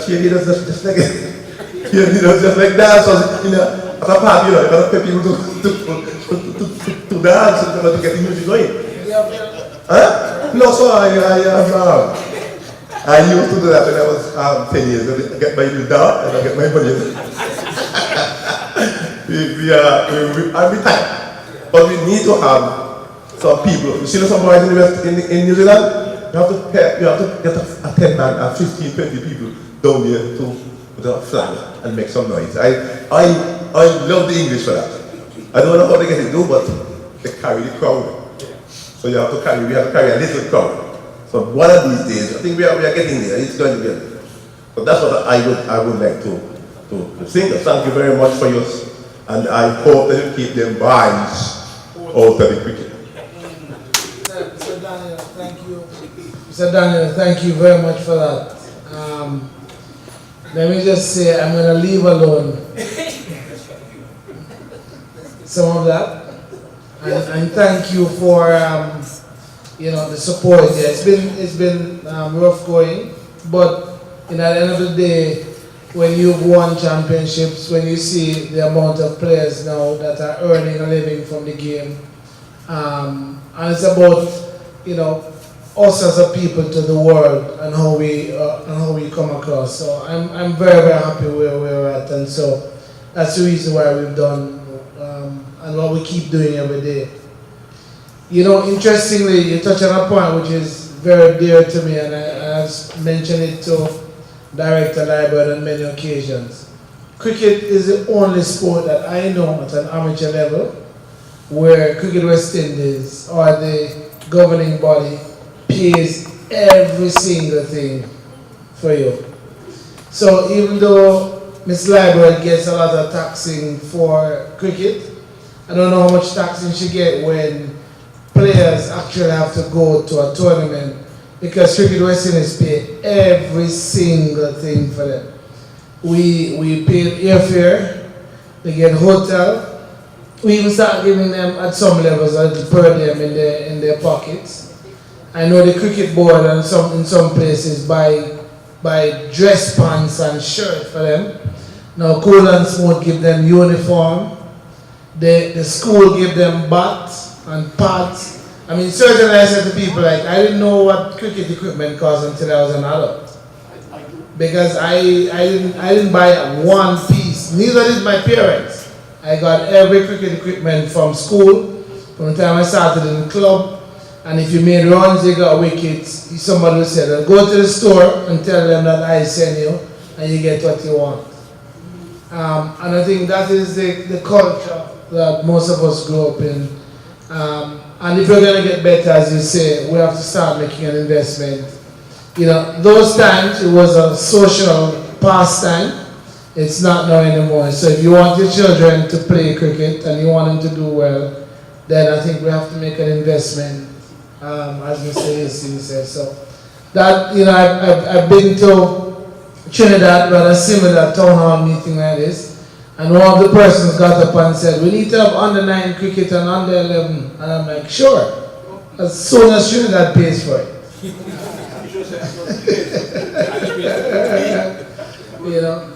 Cheerleaders just like cheerleaders just like dancers, you know, at a party, you know, you're going to pay people to dance and to get the music going. Huh? No, so I used to do that when I was 10 years. I get my little dog and I get my money. I'll be tired. But we need to have some people. You see some boys in New Zealand? You have to get a 10 man, 15, 20 people down there to put a flag and make some noise. I love the English for that. I don't know how they get it do, but they carry the crowd. So we have to carry a little crowd. So one of these days, I think we are getting there. It's going to be. So that's what I would like to think. Thank you very much for yours, and I hope that you keep them vibes out of the cricket. Mr. Daniel, thank you. Mr. Daniel, thank you very much for that. Let me just say, I'm going to leave alone some of that, and thank you for the support. Yeah, it's been rough going, but at the end of the day, when you've won championships, when you see the amount of players now that are earning a living from the game, and it's about us as a people to the world and how we come across. So I'm very, very happy where we're at, and so that's the reason why we've done and what we keep doing every day. Interestingly, you touch on a point which is very dear to me, and I've mentioned it to Director Liebert on many occasions. Cricket is the only sport that I know at an amateur level where Cricket West Indies or the governing body pays every single thing for you. So even though Ms. Liebert gets a lot of taxing for cricket, I don't know how much taxing she gets when players actually have to go to a tournament, because Cricket West Indies pay every single thing for them. We pay airfare, they get hotel. We even start giving them at some levels a little per diem in their pockets. I know the cricket board and in some places buy dress pants and shirt for them, Now, Cool and Smooth give them uniform. The school give them bats and pads. I mean, certainly I said to people, like, I didn't know what cricket equipment cost until I was an adult. Because I didn't buy one piece. Neither did my parents. I got every cricket equipment from school, from the time I started in the club. And if you made runs, you got wickets, somebody will say, go to the store and tell them that I send you, and you get what you want. And I think that is the culture that most of us grew up in. And if we're going to get better, as you say, we have to start making an investment. You know, those times it was a social pastime. It's not now anymore. So if you want your children to play cricket and you want them to do well, then I think we have to make an investment, as Mr. Hastings said. So that, you know, I've been to Trinidad, but a similar town hall meeting like this. And one of the persons got up and said, we need to have under 9 cricket and under 11. And I'm like, sure. As soon as Trinidad pays for it. You know?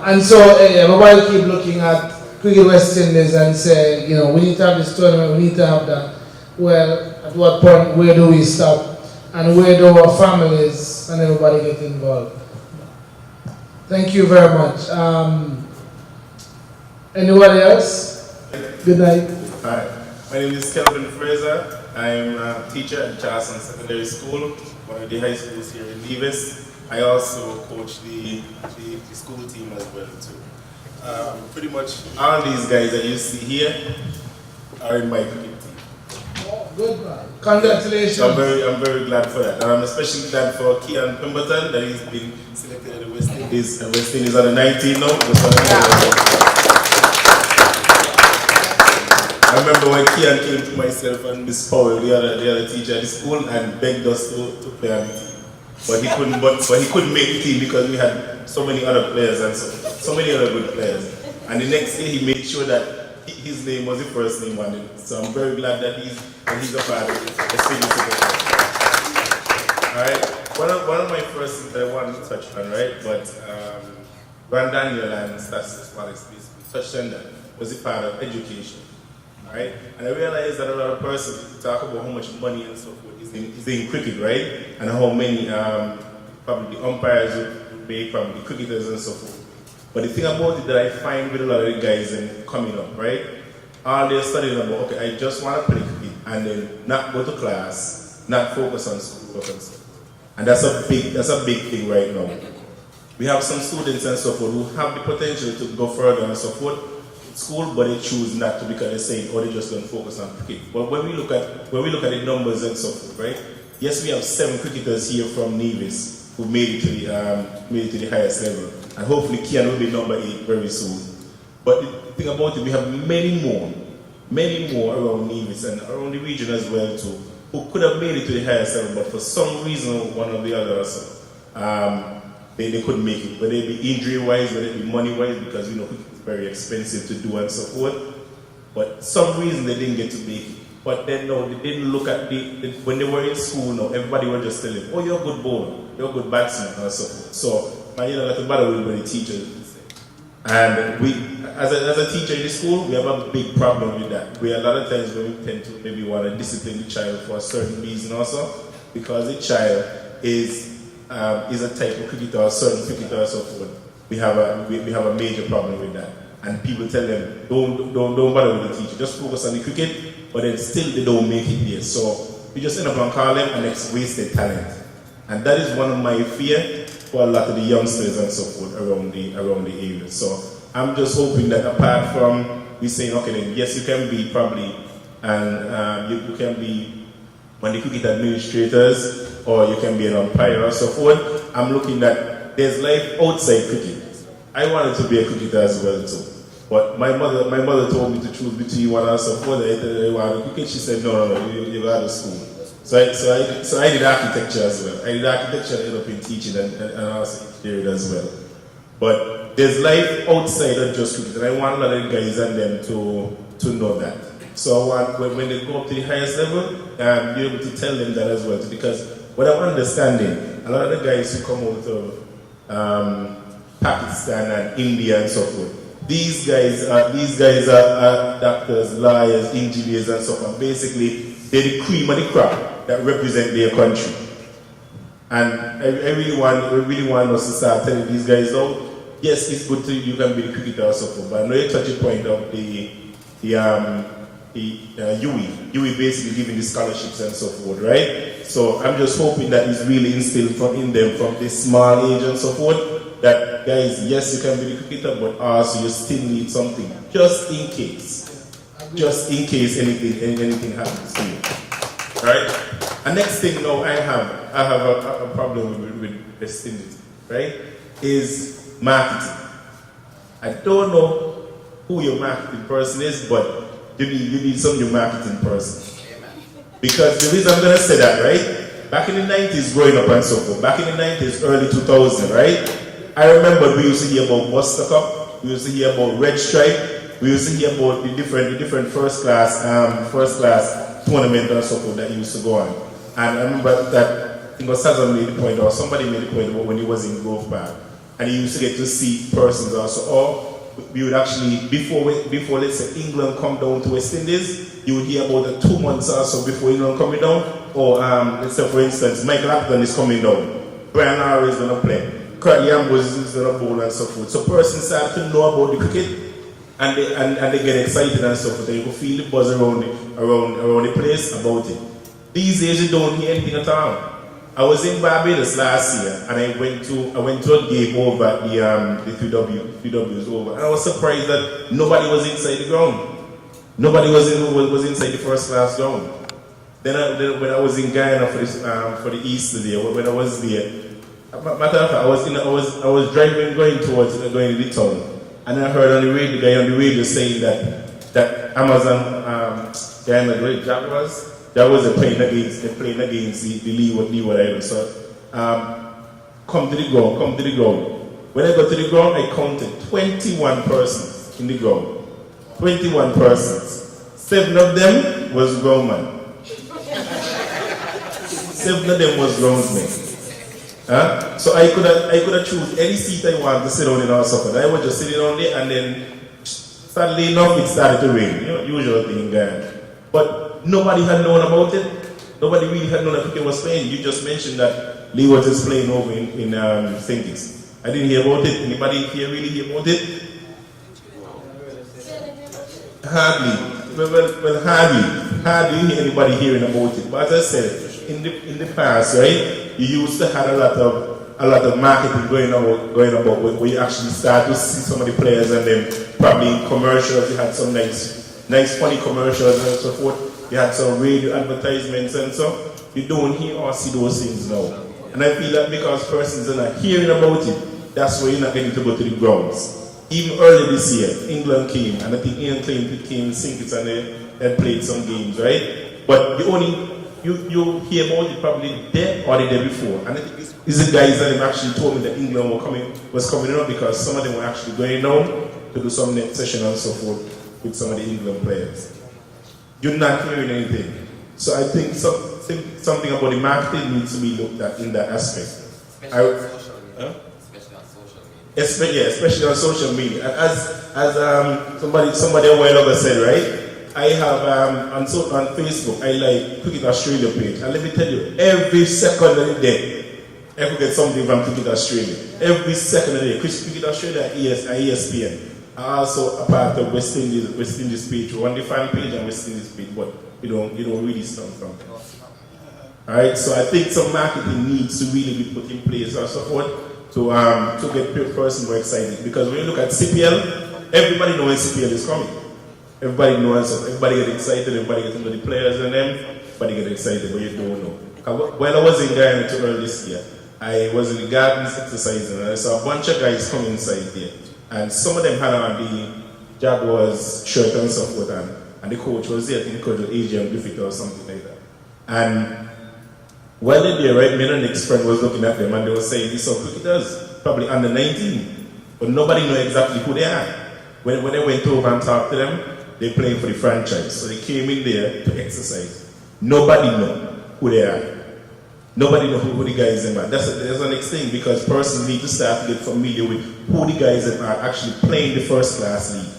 And so everybody keep looking at Cricket West Indies and say, you know, we need to have this tournament, we need to have that. Well, at what point, where do we stop? And where do our families and everybody get involved? Thank you very much. Anybody else? Good night. Hi, my name is Kelvin Fraser. I'm a teacher at Charleston Secondary School, one of the high schools here in Nevis. I also coach the school team as well too. Pretty much all these guys that you see here are in my cricket team. Oh, good man. Congratulations. So I'm very glad for that. And I'm especially glad for Kean Pemberton that he's been selected at the West Indies. And West Indies under 19 now. I remember when Kean came to myself and Miss Powell, the other teacher at the school, and begged us to play on the team. But he couldn't make the team because we had so many other players and so many other good players. And the next day he made sure that his name was the first name on it. So I'm very glad that he's a part of the city. Alright. One of my first things I wanted to touch on, right? But Grand Daniel and Stas touched on that, was the part of education. Right? And I realize that a lot of persons talk about how much money and so forth is in cricket, right? And how many probably the umpires would make, probably the cricketers and so forth. But the thing about it that I find with a lot of the guys coming up, right? All they're studying about, okay, I just want to play cricket and then not go to class, not focus on schoolwork and so forth. And that's a big thing right now. We have some students and so forth who have the potential to go further and so forth. School, but they choose not to because they're saying, or they just don't focus on cricket. But when we look at the numbers and so forth, right? Yes, we have 7 cricketers here from Nevis who made it to the highest level, and hopefully Kian will be number 8 very soon. But the thing about it, we have many more around Nevis and around the region as well too, who could have made it to the highest level, but for some reason, one or the other, they couldn't make it. Whether it be injury-wise, whether it be money-wise, because we know it's very expensive to do and so forth. But some reason they didn't get to make it. But then no, they didn't look at when they were in school, no, everybody was just telling them, oh, you're a good bowler, you're a good batsman and so forth. So, man, you know, that's bother with the teachers. And we, as a teacher in the school, we have a big problem with that. We a lot of times when we tend to maybe want to discipline the child for a certain reason also, because the child is a type of cricketer or a certain cricketer or so forth. We have a major problem with that. And people tell them, don't bother with the teacher, just focus on the cricket, but then still they don't make it there. So we just end up on calling and it's wasted talent. And that is one of my fear for a lot of the youngsters and so forth around the area. So I'm just hoping that apart from we saying, okay then, yes you can be probably, and you can be one of the cricket administrators, or you can be an umpire or so forth. I'm looking at there's life outside cricket. I wanted to be a cricketer as well too. But my mother told me to choose between one and so forth. I wanted cricket. She said, no, you go to school. So I did architecture as well. I did architecture and ended up in teaching and also engineering as well. But there's life outside of just cricket, and I want a lot of guys and them to know that. So I want, when they go up to the highest level, you're able to tell them that as well. Because what I'm understanding, a lot of the guys who come out of Pakistan and India and so forth. These guys are doctors, lawyers, engineers and so on. Basically, they're the cream of the crop that represent their country. And I really want us to start telling these guys out. Yes, it's good to you can be the cricketer or so forth, but I know you touch a point of the UWI basically giving the scholarships and so forth, right? So I'm just hoping that it's really instilled in them from this small age and so forth, that guys, yes, you can be the cricketer, but also you still need something, just in case anything happens to you, right? And next thing now I have a problem with West Indies, right, is marketing. I don't know who your marketing person is, but you need some new marketing person. Because the reason I'm going to say that, right, back in the 90s growing up and so forth, back in the 90s, early 2000, right, I remember we used to hear about Buster Cup, we used to hear about Red Stripe, we used to hear about the different first class tournament and so forth that used to go on. And I remember that Saza made the point, or somebody made the point about when he was in Grove Park, and he used to get to see persons also, or we would actually, before let's say England come down to West Indies, you would hear about the 2 months or so before England coming down, or let's say for instance, Michael Appleton is coming down, Brian Lara is going to play, Curly Ambrose is going to bowl and so forth. So persons start to know about the cricket, and they get excited and so forth, and you can feel the buzz around the place about it. These days you don't hear anything at all. I was in Barbados last year, and I went to a game over at the 3Ws over, and I was surprised that nobody was inside the ground. Nobody was inside the first class ground. Then when I was in Guyana for the Easter day, when I was there, matter of fact, I was driving going to the town, and I heard on the radio saying that Amazon Guyana great Jaguars. That was playing against the Leeward Islands. So come to the ground. When I got to the ground, I counted 21 persons in the ground. 21 persons. 7 of them was grown men. 7 of them was grown men. So I could have choose any seat I wanted to sit on in our supper. I was just sitting on there, and then suddenly enough it started to rain. Usual thing in Ghana. But nobody had known about it. Nobody really had known that cricket was playing. You just mentioned that Leeward is playing over in St. Kitts. I didn't hear about it. Anybody here really hear about it? Hardly. Well, hardly you hear anybody hearing about it. But as I said, in the past, right, you used to have a lot of marketing going about where you actually start to see some of the players, and then probably in commercials you had some nice funny commercials and so forth. You had some radio advertisements and so. You don't hear or see those things now. And I feel that because persons are not hearing about it, that's why you're not getting to go to the grounds. Even earlier this year, England came, and I think England came in St. Kitts, and they played some games, right? But the only you hear about it probably there or the day before. And I think it's the guys that have actually told me that England was coming up, because some of them were actually going down to do some net session and so forth with some of the England players. You're not hearing anything. So I think something about the marketing needs to be looked at in that aspect. Especially on social media. As somebody a while ago said, right? I have on Facebook, I like Cricket Australia page. And let me tell you, every second of the day, I could get something from Cricket Australia. Every second of the day. Cricket Australia and ESPN. are also a part of West Indies page, one the fan page and West Indies page, but you don't really start from them. Alright, so I think some marketing needs to really be put in place or support to get person more excited. Because when you look at CPL, everybody knows CPL is coming. Everybody knows, everybody get excited, everybody gets into the players and them, everybody get excited, but you don't know. While I was in Guyana earlier this year, I was in the gardens exercising, and I saw a bunch of guys come inside there. And some of them had on the Jaguars shirt and so forth, and the coach was there, I think the coach was Adrian Griffith or something like that. And while they're there, right, me and the next friend was looking at them, and they were saying, these are cricketers, probably under 19, but nobody knew exactly who they are. When they went over and talked to them, they're playing for the franchise. So they came in there to exercise. Nobody knew who they are. Nobody knows who the guys are. That's the next thing, because persons need to start to get familiar with who the guys that are actually playing the first class league.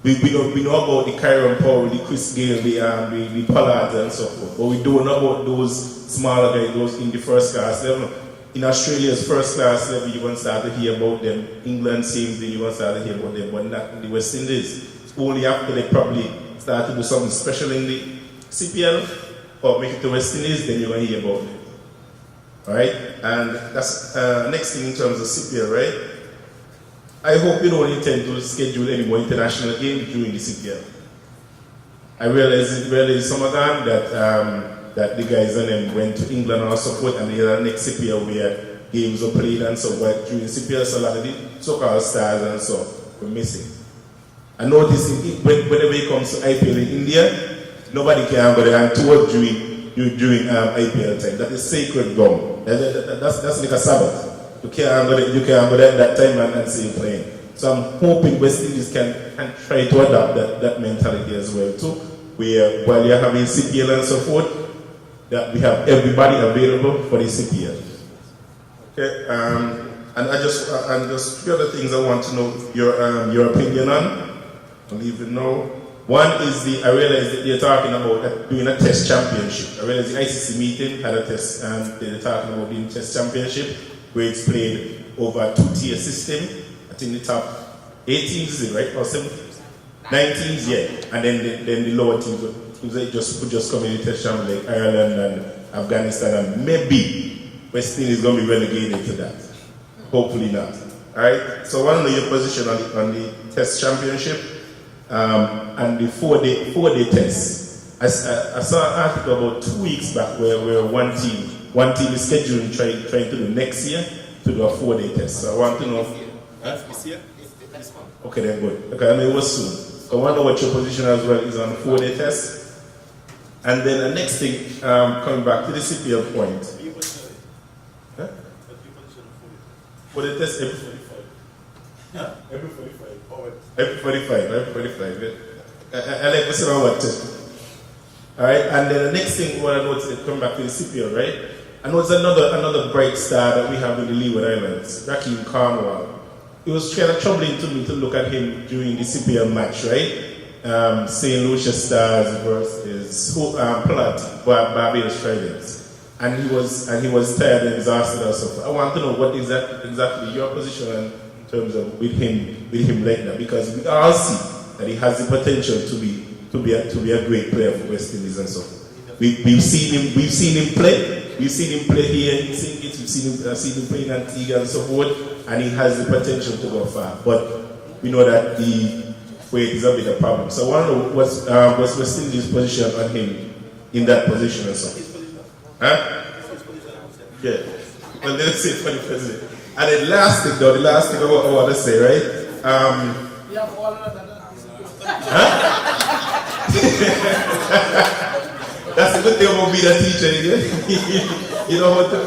We know about the Kyron Powell, the Chris Gale, the Pollards and so forth, but we don't know about those smaller guys, those in the first class level. In Australia's first class level, you're going to start to hear about them. England, same thing, you're going to start to hear about them, but not in the West Indies. It's only after they probably start to do something special in the CPL or make it to West Indies, then you're going to hear about them. Alright? And that's next thing in terms of CPL, right? I hope you don't intend to schedule any more international games during the CPL. I realize some of them that the guys and them went to England or so forth, and the next CPL where games were played and so forth. During CPL, so a lot of the so-called stars and so were missing. I noticed whenever it comes to IPL in India, nobody can go there and tour during IPL time. That is sacred ground. That's like a Sabbath. You can't go there at that time and see you playing. So I'm hoping West Indies can try to adapt that mentality as well too, where while you're having CPL and so forth, that we have everybody available for the CPL. Okay, and just three other things I want to know your opinion on. I'll leave it now. One is I realize that you're talking about doing a test championship. I realize the ICC meeting had a test, and they're talking about doing test championship, where it's played over a two-tier system. I think the top 8 teams, is it right? Or 7 teams? 9 teams, yeah. And then the lower teams would just come in the test champion, like Ireland and Afghanistan, and maybe West Indies is going to be relegated to that. Hopefully not. Alright? So I want to know your position on the test championship and the four-day test. I saw an article about 2 weeks back where one team is scheduling trying to do next year to do a 4-day test. So I want to know. This year? Okay, then good. Okay, I mean it was soon. So I want to know what your position as well is on the 4-day test. And then the next thing, coming back to the CPL point. Huh? 4-day test every 45. Yeah, every 45. Every 45. Yeah. I like to say what test. Alright, and then the next thing what I noticed is come back to the CPL, right? I know it's another bright star that we have in the Leeward Islands, Raheem Cornwall. It was kind of troubling to me to look at him during the CPL match, right? St. Lucia Stars versus Barbados Tridents. And he was tired and exhausted and so forth. I want to know what exactly your position in terms of with him like that, because we all see that he has the potential to be a great player for West Indies and so forth. We've seen him play. We've seen him play here in St. Kitts. We've seen him play in Antigua and so forth, and he has the potential to go far. But we know that the weight is a bit of a problem. So I want to know what's West Indies' position on him in that position and so forth. Huh? Yeah. Well, let's say for the president. And the last thing I want to say, right? Huh? That's the good thing about being a teacher, you know what to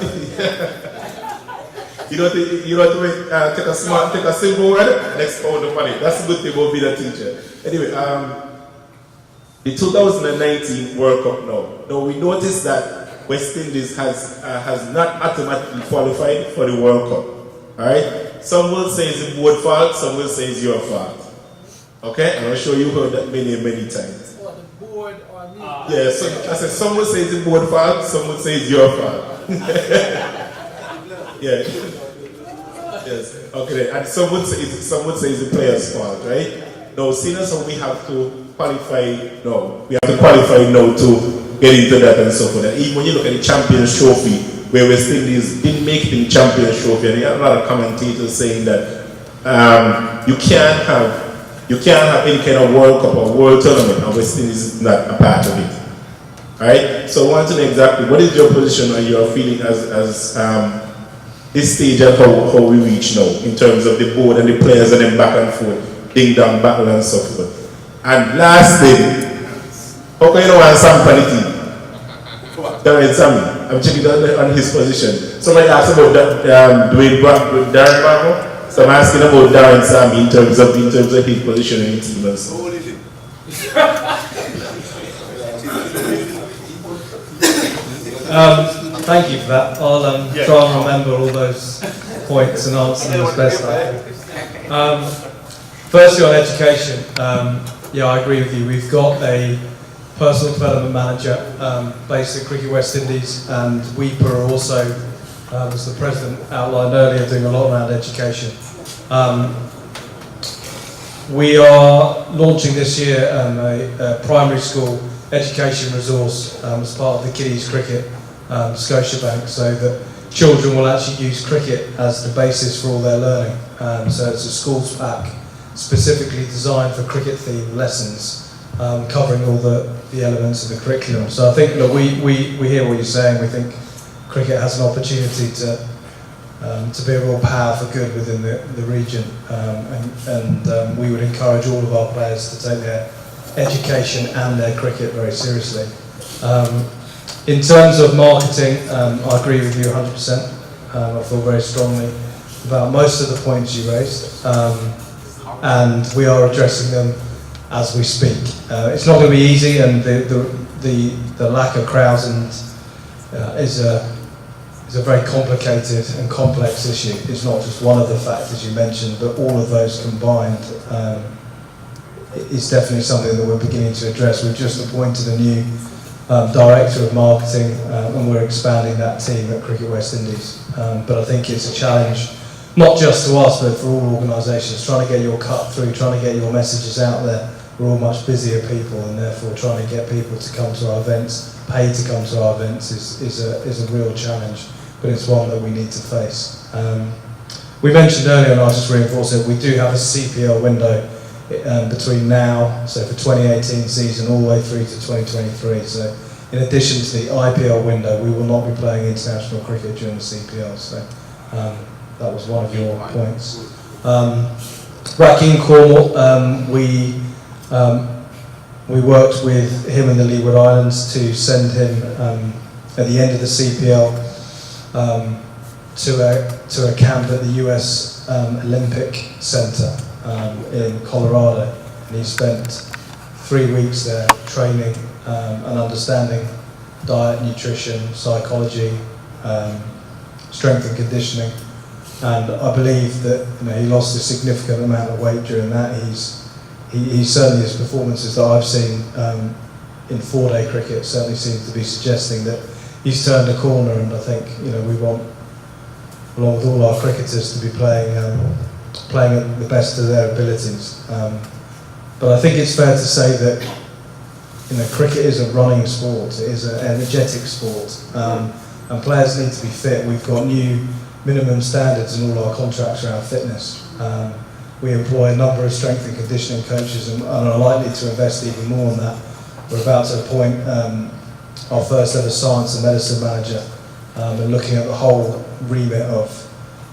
take a simple word and expound upon it. That's the good thing about being a teacher. Anyway, the 2019 World Cup now we notice that West Indies has not automatically qualified for the World Cup. Alright? Some will say it's the board fault, some will say it's your fault. Okay? And I'm sure you heard that many times. Yeah, so I said some would say it's the board fault, some would say it's your fault. Yeah. Yes. Okay. And some would say it's the player's fault, right? Now, seeing as how we have to qualify now, to get into that and so forth. And even when you look at the Champions Trophy, where West Indies didn't make it in the Champions Trophy, and you have a lot of commentators saying that you can't have any kind of World Cup or World Tournament, and West Indies is not a part of it. Alright? So I want to know exactly what is your position and your feeling as this stage and how we reach now in terms of the board and the players and them back and forth, ding dong battle and so forth. And last thing, how can you know I'm Sam for the team? Darren Sammy, I'm checking on his position. Somebody asked about Darren Barbo. So I'm asking about Darren Sammy in terms of his position in the team and so. Thank you for that. I'll try and remember all those points and answer them as best I can. Firstly, on education, yeah, I agree with you. We've got a personal development manager based at Cricket West Indies, and WEPA are also, as the President outlined earlier, doing a lot around education. We are launching this year a primary school education resource as part of the Kiddies Cricket Scotiabank, so that children will actually use cricket as the basis for all their learning. So it's a schools pack specifically designed for cricket themed lessons, covering all the elements of the curriculum. So I think that we hear what you're saying. We think cricket has an opportunity to be a real power for good within the region, and we would encourage all of our players to take their education and their cricket very seriously. In terms of marketing, I agree with you 100%. I feel very strongly about most of the points you raised, and we are addressing them as we speak. It's not going to be easy, and the lack of crowds is a very complicated and complex issue. It's not just one of the factors you mentioned, but all of those combined is definitely something that we're beginning to address. We've just appointed a new Director of Marketing, and we're expanding that team at Cricket West Indies. But I think it's a challenge, not just to us, but for all organisations, trying to get your cut through, trying to get your messages out there. We're all much busier people, and therefore trying to get people to come to our events, pay to come to our events is a real challenge, but it's one that we need to face. We mentioned earlier, and I'll just reinforce it, we do have a CPL window between now, so for 2018 season, all the way through to 2023. So in addition to the IPL window, we will not be playing international cricket during the CPL. So that was one of your points. Rakeem Cornwall, we worked with him in the Leeward Islands to send him at the end of the CPL to a camp at the US Olympic Center in Colorado, and he spent 3 weeks there training and understanding diet, nutrition, psychology, strength and conditioning, and I believe that he lost a significant amount of weight during that. He certainly, his performances that I've seen in 4-day cricket certainly seem to be suggesting that he's turned a corner, and I think we want, along with all our cricketers, to be playing at the best of their abilities. But I think it's fair to say that cricket is a running sport, it is an energetic sport, and players need to be fit. We've got new minimum standards in all our contracts around fitness. We employ a number of strength and conditioning coaches, and are likely to invest even more in that. We're about to appoint our first ever science and medicine manager, and looking at the whole remit of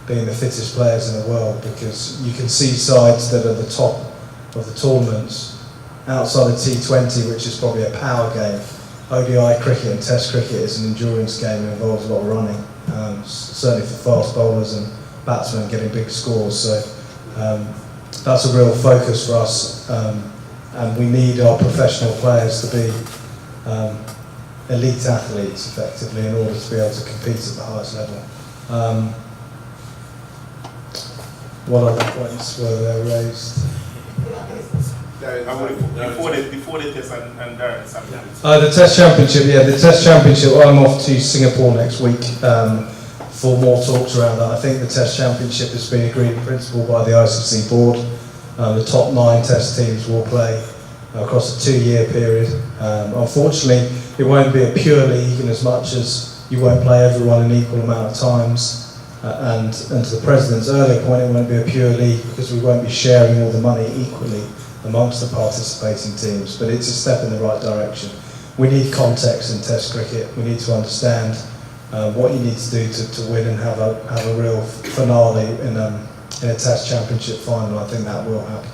being the fittest players in the world, because you can see sides that are the top of the tournaments outside of T20, which is probably a power game. ODI cricket and Test cricket is an endurance game and involves a lot of running, certainly for fast bowlers and batsmen getting big scores. So that's a real focus for us, and we need our professional players to be elite athletes effectively in order to be able to compete at the highest level. What other points were there raised? Before the test and Darren, the Test Championship, yeah, the Test Championship. I'm off to Singapore next week for more talks around that. I think the Test Championship has been agreed in principle by the ICC board. The top 9 Test teams will play across a 2-year period. Unfortunately, it won't be a pure league in as much as you won't play everyone an equal amount of times. And to the President's earlier point, it won't be a pure league because we won't be sharing all the money equally amongst the participating teams, but it's a step in the right direction. We need context in Test cricket. We need to understand what you need to do to win and have a real finale in a Test Championship final. I think that will happen.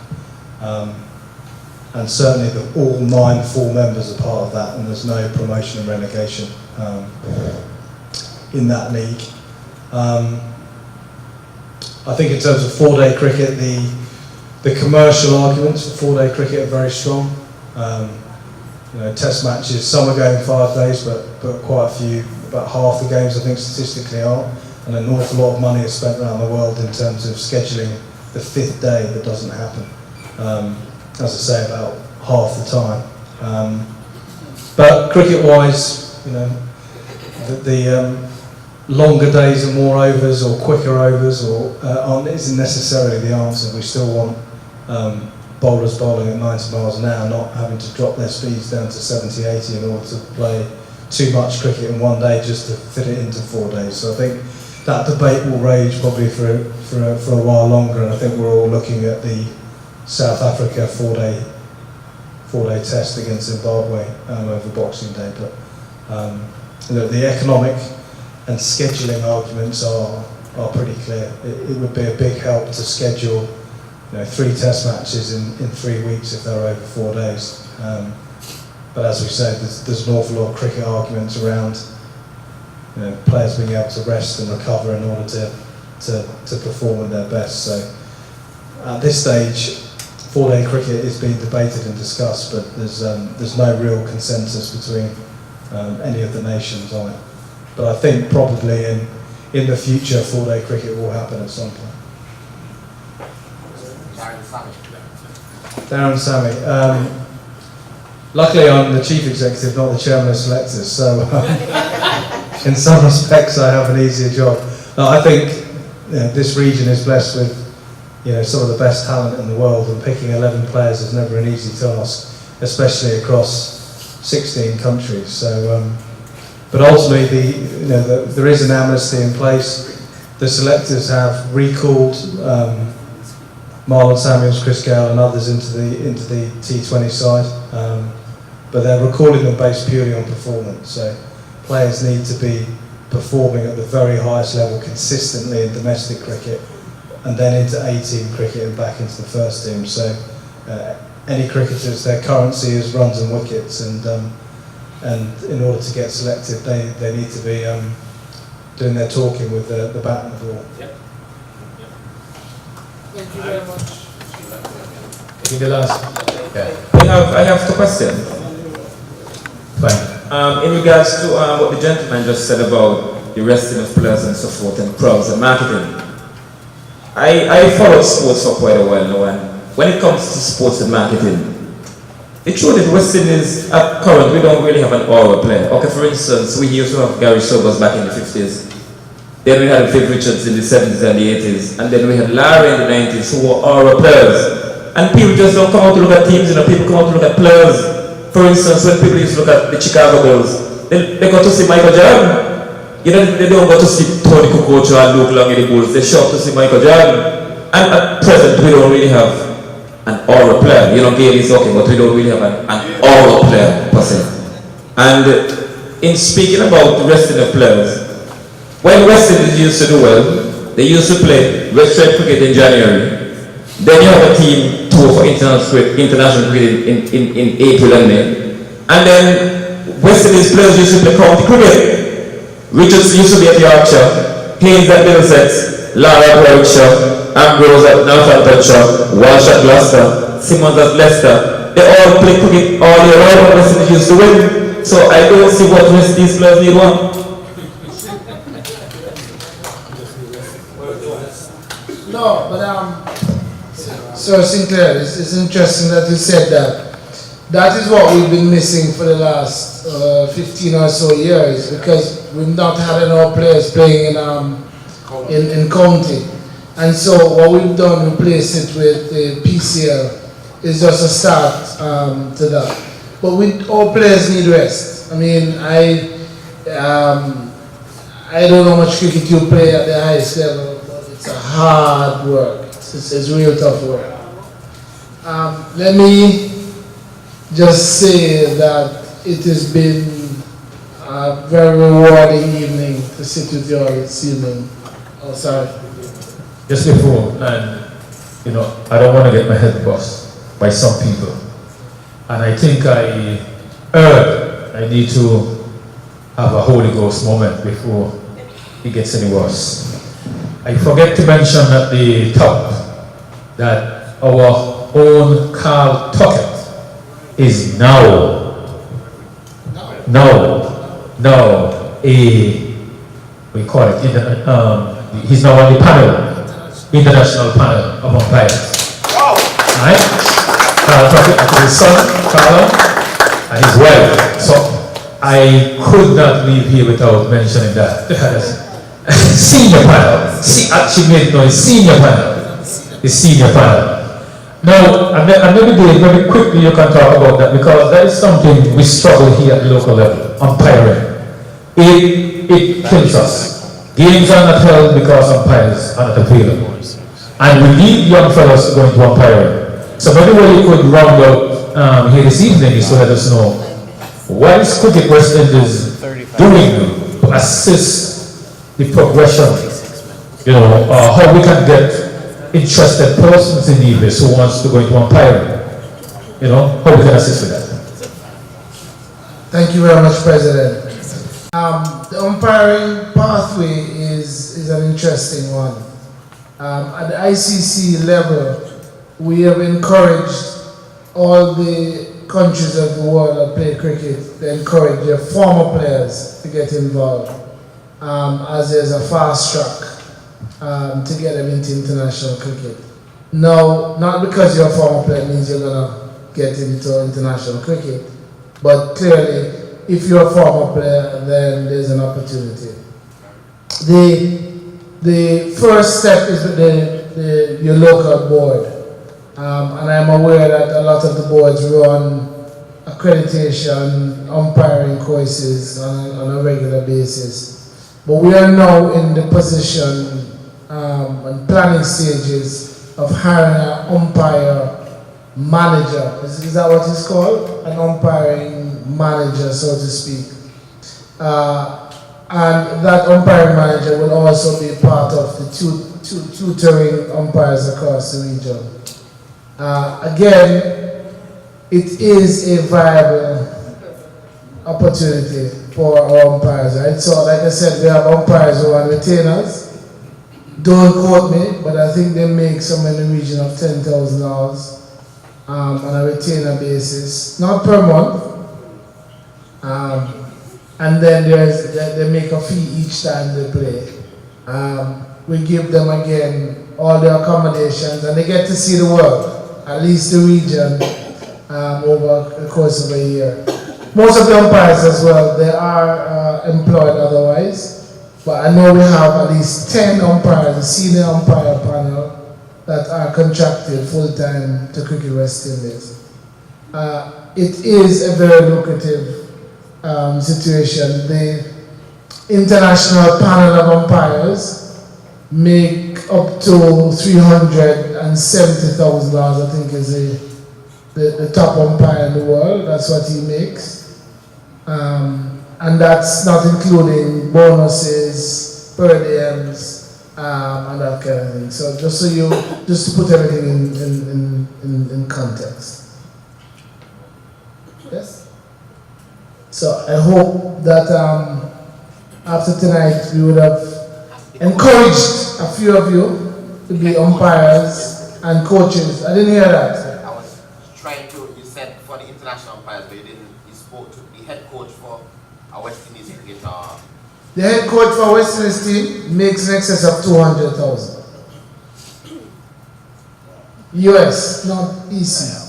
And certainly all 9 full members are part of that, and there's no promotion and relegation in that league. I think in terms of 4-day cricket, the commercial arguments for 4-day cricket are very strong. Test matches, some are going 5 days, but quite a few, about half the games I think statistically are, and an awful lot of money is spent around the world in terms of scheduling the 5th day that doesn't happen. As I say, about half the time. But cricket-wise, you know, the longer days and more overs or quicker overs isn't necessarily the answer. We still want bowlers bowling at 90 miles an hour, not having to drop their speeds down to 70, 80 in order to play too much cricket in one day just to fit it into 4 days. So I think that debate will rage probably for a while longer, and I think we're all looking at the South Africa 4-day test against Zimbabwe over Boxing Day. But the economic and scheduling arguments are pretty clear. It would be a big help to schedule 3 test matches in 3 weeks if they're over 4 days. But as we said, there's an awful lot of cricket arguments around players being able to rest and recover in order to perform at their best. So at this stage, 4-day cricket is being debated and discussed, but there's no real consensus between any of the nations on it. But I think probably in the future, 4-day cricket will happen at some point. Darren Sammy. Luckily, I'm the chief executive, not the chairman of selectors, so in some respects, I have an easier job. I think this region is blessed with some of the best talent in the world, and picking 11 players is never an easy task, especially across 16 countries. So, but ultimately, there is an amnesty in place. The selectors have recalled Marlon Samuels, Chris Gale, and others into the T20 side, but they're recalling them based purely on performance. So, players need to be performing at the very highest level consistently in domestic cricket, and then into A-team cricket and back into the first team. So any cricketers, their currency is runs and wickets, and in order to get selected, they need to be doing their talking with the bat and the ball. Yep. Thank you very much. I think the last. I have 2 questions. Fine. In regards to what the gentleman just said about the resting of players and so forth, and crowds and marketing, I followed sports for quite a while now, and when it comes to sports and marketing, the truth is West Indies at current, we don't really have an aura player. Okay, for instance, we used to have Gary Sobers back in the 50s. Then we had Viv Richards in the 70s and the 80s, and then we had Larry in the 90s who were aura players. And people just don't come out to look at teams, people come out to look at players. For instance, when people used to look at the Chicago Bulls, they got to see Michael Jordan. They don't go to see Tony Kukoc and Luke Long in the Bulls. They show up to see Michael Jordan. And at present, we don't really have an aura player. Gayle is okay, but we don't really have an aura player per se. And in speaking about the resting of players, when West Indies used to do well, they used to play West End cricket in January. Then you have a team tour for international cricket in April and May. And then West Indies players used to play county cricket. Richards used to be at Yorkshire, Haynes at Middlesex, Lara at Warwickshire, Ambrose at Northamptonshire, Walsh at Gloucester, Simmons at Leicester. They all play cricket all year round, and West Indies used to win. So I don't see what West Indies players need one. No, but Sir Sinclair, it's interesting that you said that. That is what we've been missing for the last 15 or so years, because we've not had enough players playing in county. And so what we've done, replace it with the PCL, is just a start to that. But all players need rest. I mean, I don't know how much cricket you play at the highest level, but it's a hard work. It's real tough work. Let me just say that it has been a very rewarding evening to sit with you all this evening. Oh, sorry. Just before, and I don't want to get my head bust by some people. And I think I need to have a Holy Ghost moment before it gets any worse. I forget to mention at the top that our own Carl Tuckett is now we call it, he's now on the panel, international panel of umpires. Wow. Right? His son, Carlo, and his wife. So I could not leave here without mentioning that. Senior panel. She made noise. Senior panel. The senior panel. Now, and maybe quickly you can talk about that, because that is something we struggle here at the local level, umpiring. It kills us. Games are not held because umpires are not available. And we need young fellows going to umpiring. So maybe what you could round up here this evening is to let us know, what is Cricket West Indies doing to assist the progression? How we can get interested persons in Nevis who wants to go into umpiring. How we can assist with that. Thank you very much, President. The umpiring pathway is an interesting one. At the ICC level, we have encouraged all the countries of the world that play cricket to encourage their former players to get involved, as there's a fast track to get them into international cricket. No, not because you're a former player means you're going to get into international cricket, but clearly, if you're a former player, then there's an opportunity. The first step is with your local board, and I'm aware that a lot of the boards run accreditation, umpiring courses on a regular basis. But we are now in the position and planning stages of hiring an umpire manager. Is that what it's called? An umpiring manager, so to speak. And that umpiring manager will also be part of the tutoring umpires across the region. Again, it is a viable opportunity for our umpires, right? So like I said, we have umpires who are retainers. Don't quote me, but I think they make somewhere in the region of $10,000 on a retainer basis, not per month. And then they make a fee each time they play. We give them again all their accommodations, and they get to see the world, at least the region, over the course of a year. Most of the umpires as well, they are employed otherwise, but I know we have at least 10 umpires, a senior umpire panel, that are contracted full-time to Cricket West Indies. It is a very lucrative situation. The international panel of umpires make up to $370,000, I think is the top umpire in the world. That's what he makes. And that's not including bonuses, per diems, and that kind of thing. So just to put everything in context. Yes? So I hope that after tonight we would have encouraged a few of you to be umpires and coaches. I didn't hear that. I was trying to, you said for the international umpires, but you spoke to the head coach for our West Indies cricket. The head coach for West Indies team makes in excess of $200,000. US, not EC.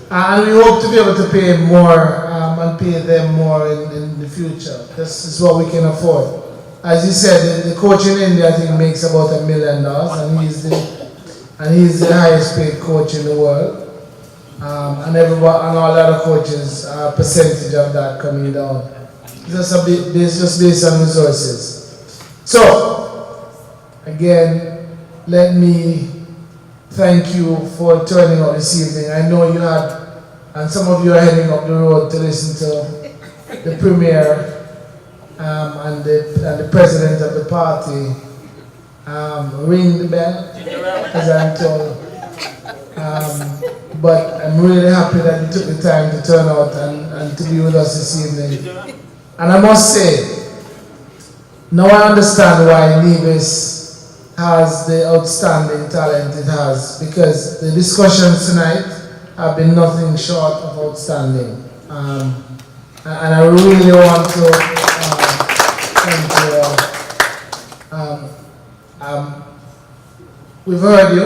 And we hope to be able to pay more and pay them more in the future. This is what we can afford. As you said, the coach in India, I think, makes about $1 million, and he's the highest paid coach in the world. And all the other coaches, a percentage of that coming down. It's just based on resources. So, again, let me thank you for turning up this evening. I know you had, and some of you are heading up the road to listen to the Premier and the President of the party ring the bell, as I'm told. But I'm really happy that you took the time to turn out and to be with us this evening. And I must say, now I understand why Nevis has the outstanding talent it has, because the discussions tonight have been nothing short of outstanding. And I really want to thank you all. We've heard you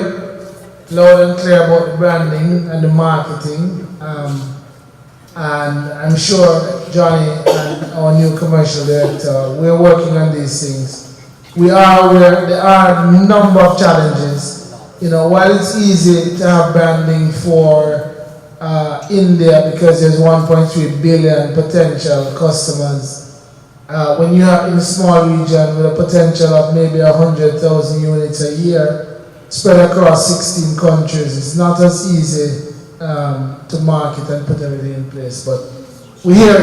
loud and clear about the branding and the marketing. And I'm sure Johnny and our new commercial director, we're working on these things. There are a number of challenges. You know, while it's easy to have branding for India because there's 1.3 billion potential customers, when you are in a small region with a potential of maybe 100,000 units a year spread across 16 countries, it's not as easy to market and put everything in place. But we hear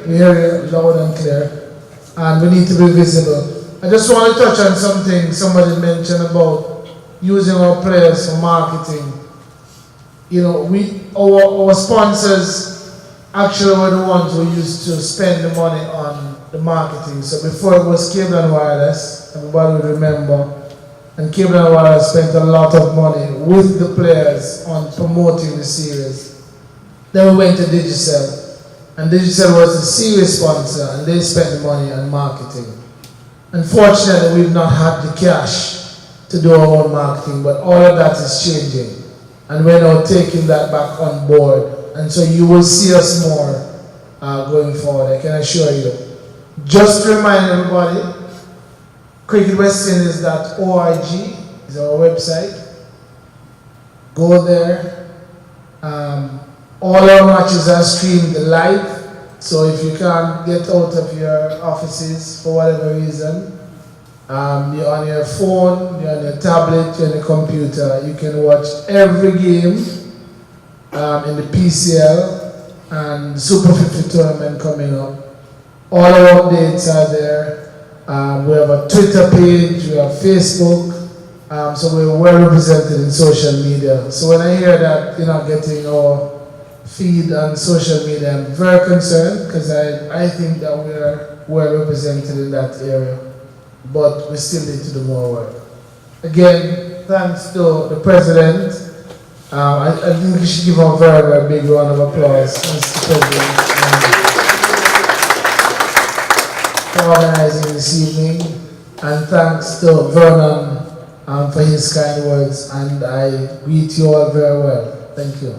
you loud and clear, and we need to be visible. I just want to touch on something somebody mentioned about using our players for marketing. You know, our sponsors actually were the ones who used to spend the money on the marketing. So before it was Cable and Wireless, everybody would remember, and Cable and Wireless spent a lot of money with the players on promoting the series. Then we went to Digicel, and Digicel was the series sponsor, and they spent the money on marketing. Unfortunately, we've not had the cash to do our own marketing, but all of that is changing. And we're now taking that back on board. And so you will see us more going forward, I can assure you. Just to remind everybody, cricketwestindies.org is our website. Go there. All our matches are streamed live. So if you can't get out of your offices for whatever reason, you're on your phone, you're on your tablet, you're on your computer, you can watch every game in the PCL and Super 50 tournament coming up. All our updates are there. We have a Twitter page, we have Facebook, so we're well represented in social media. So when I hear that you're not getting our feed on social media, I'm very concerned because I think that we're well represented in that area. But we still need to do more work. Again, thanks to the President. I think we should give him a very, very big round of applause, Mr. President, for organizing this evening. And thanks to Vernon for his kind words. And I greet you all very well. Thank you.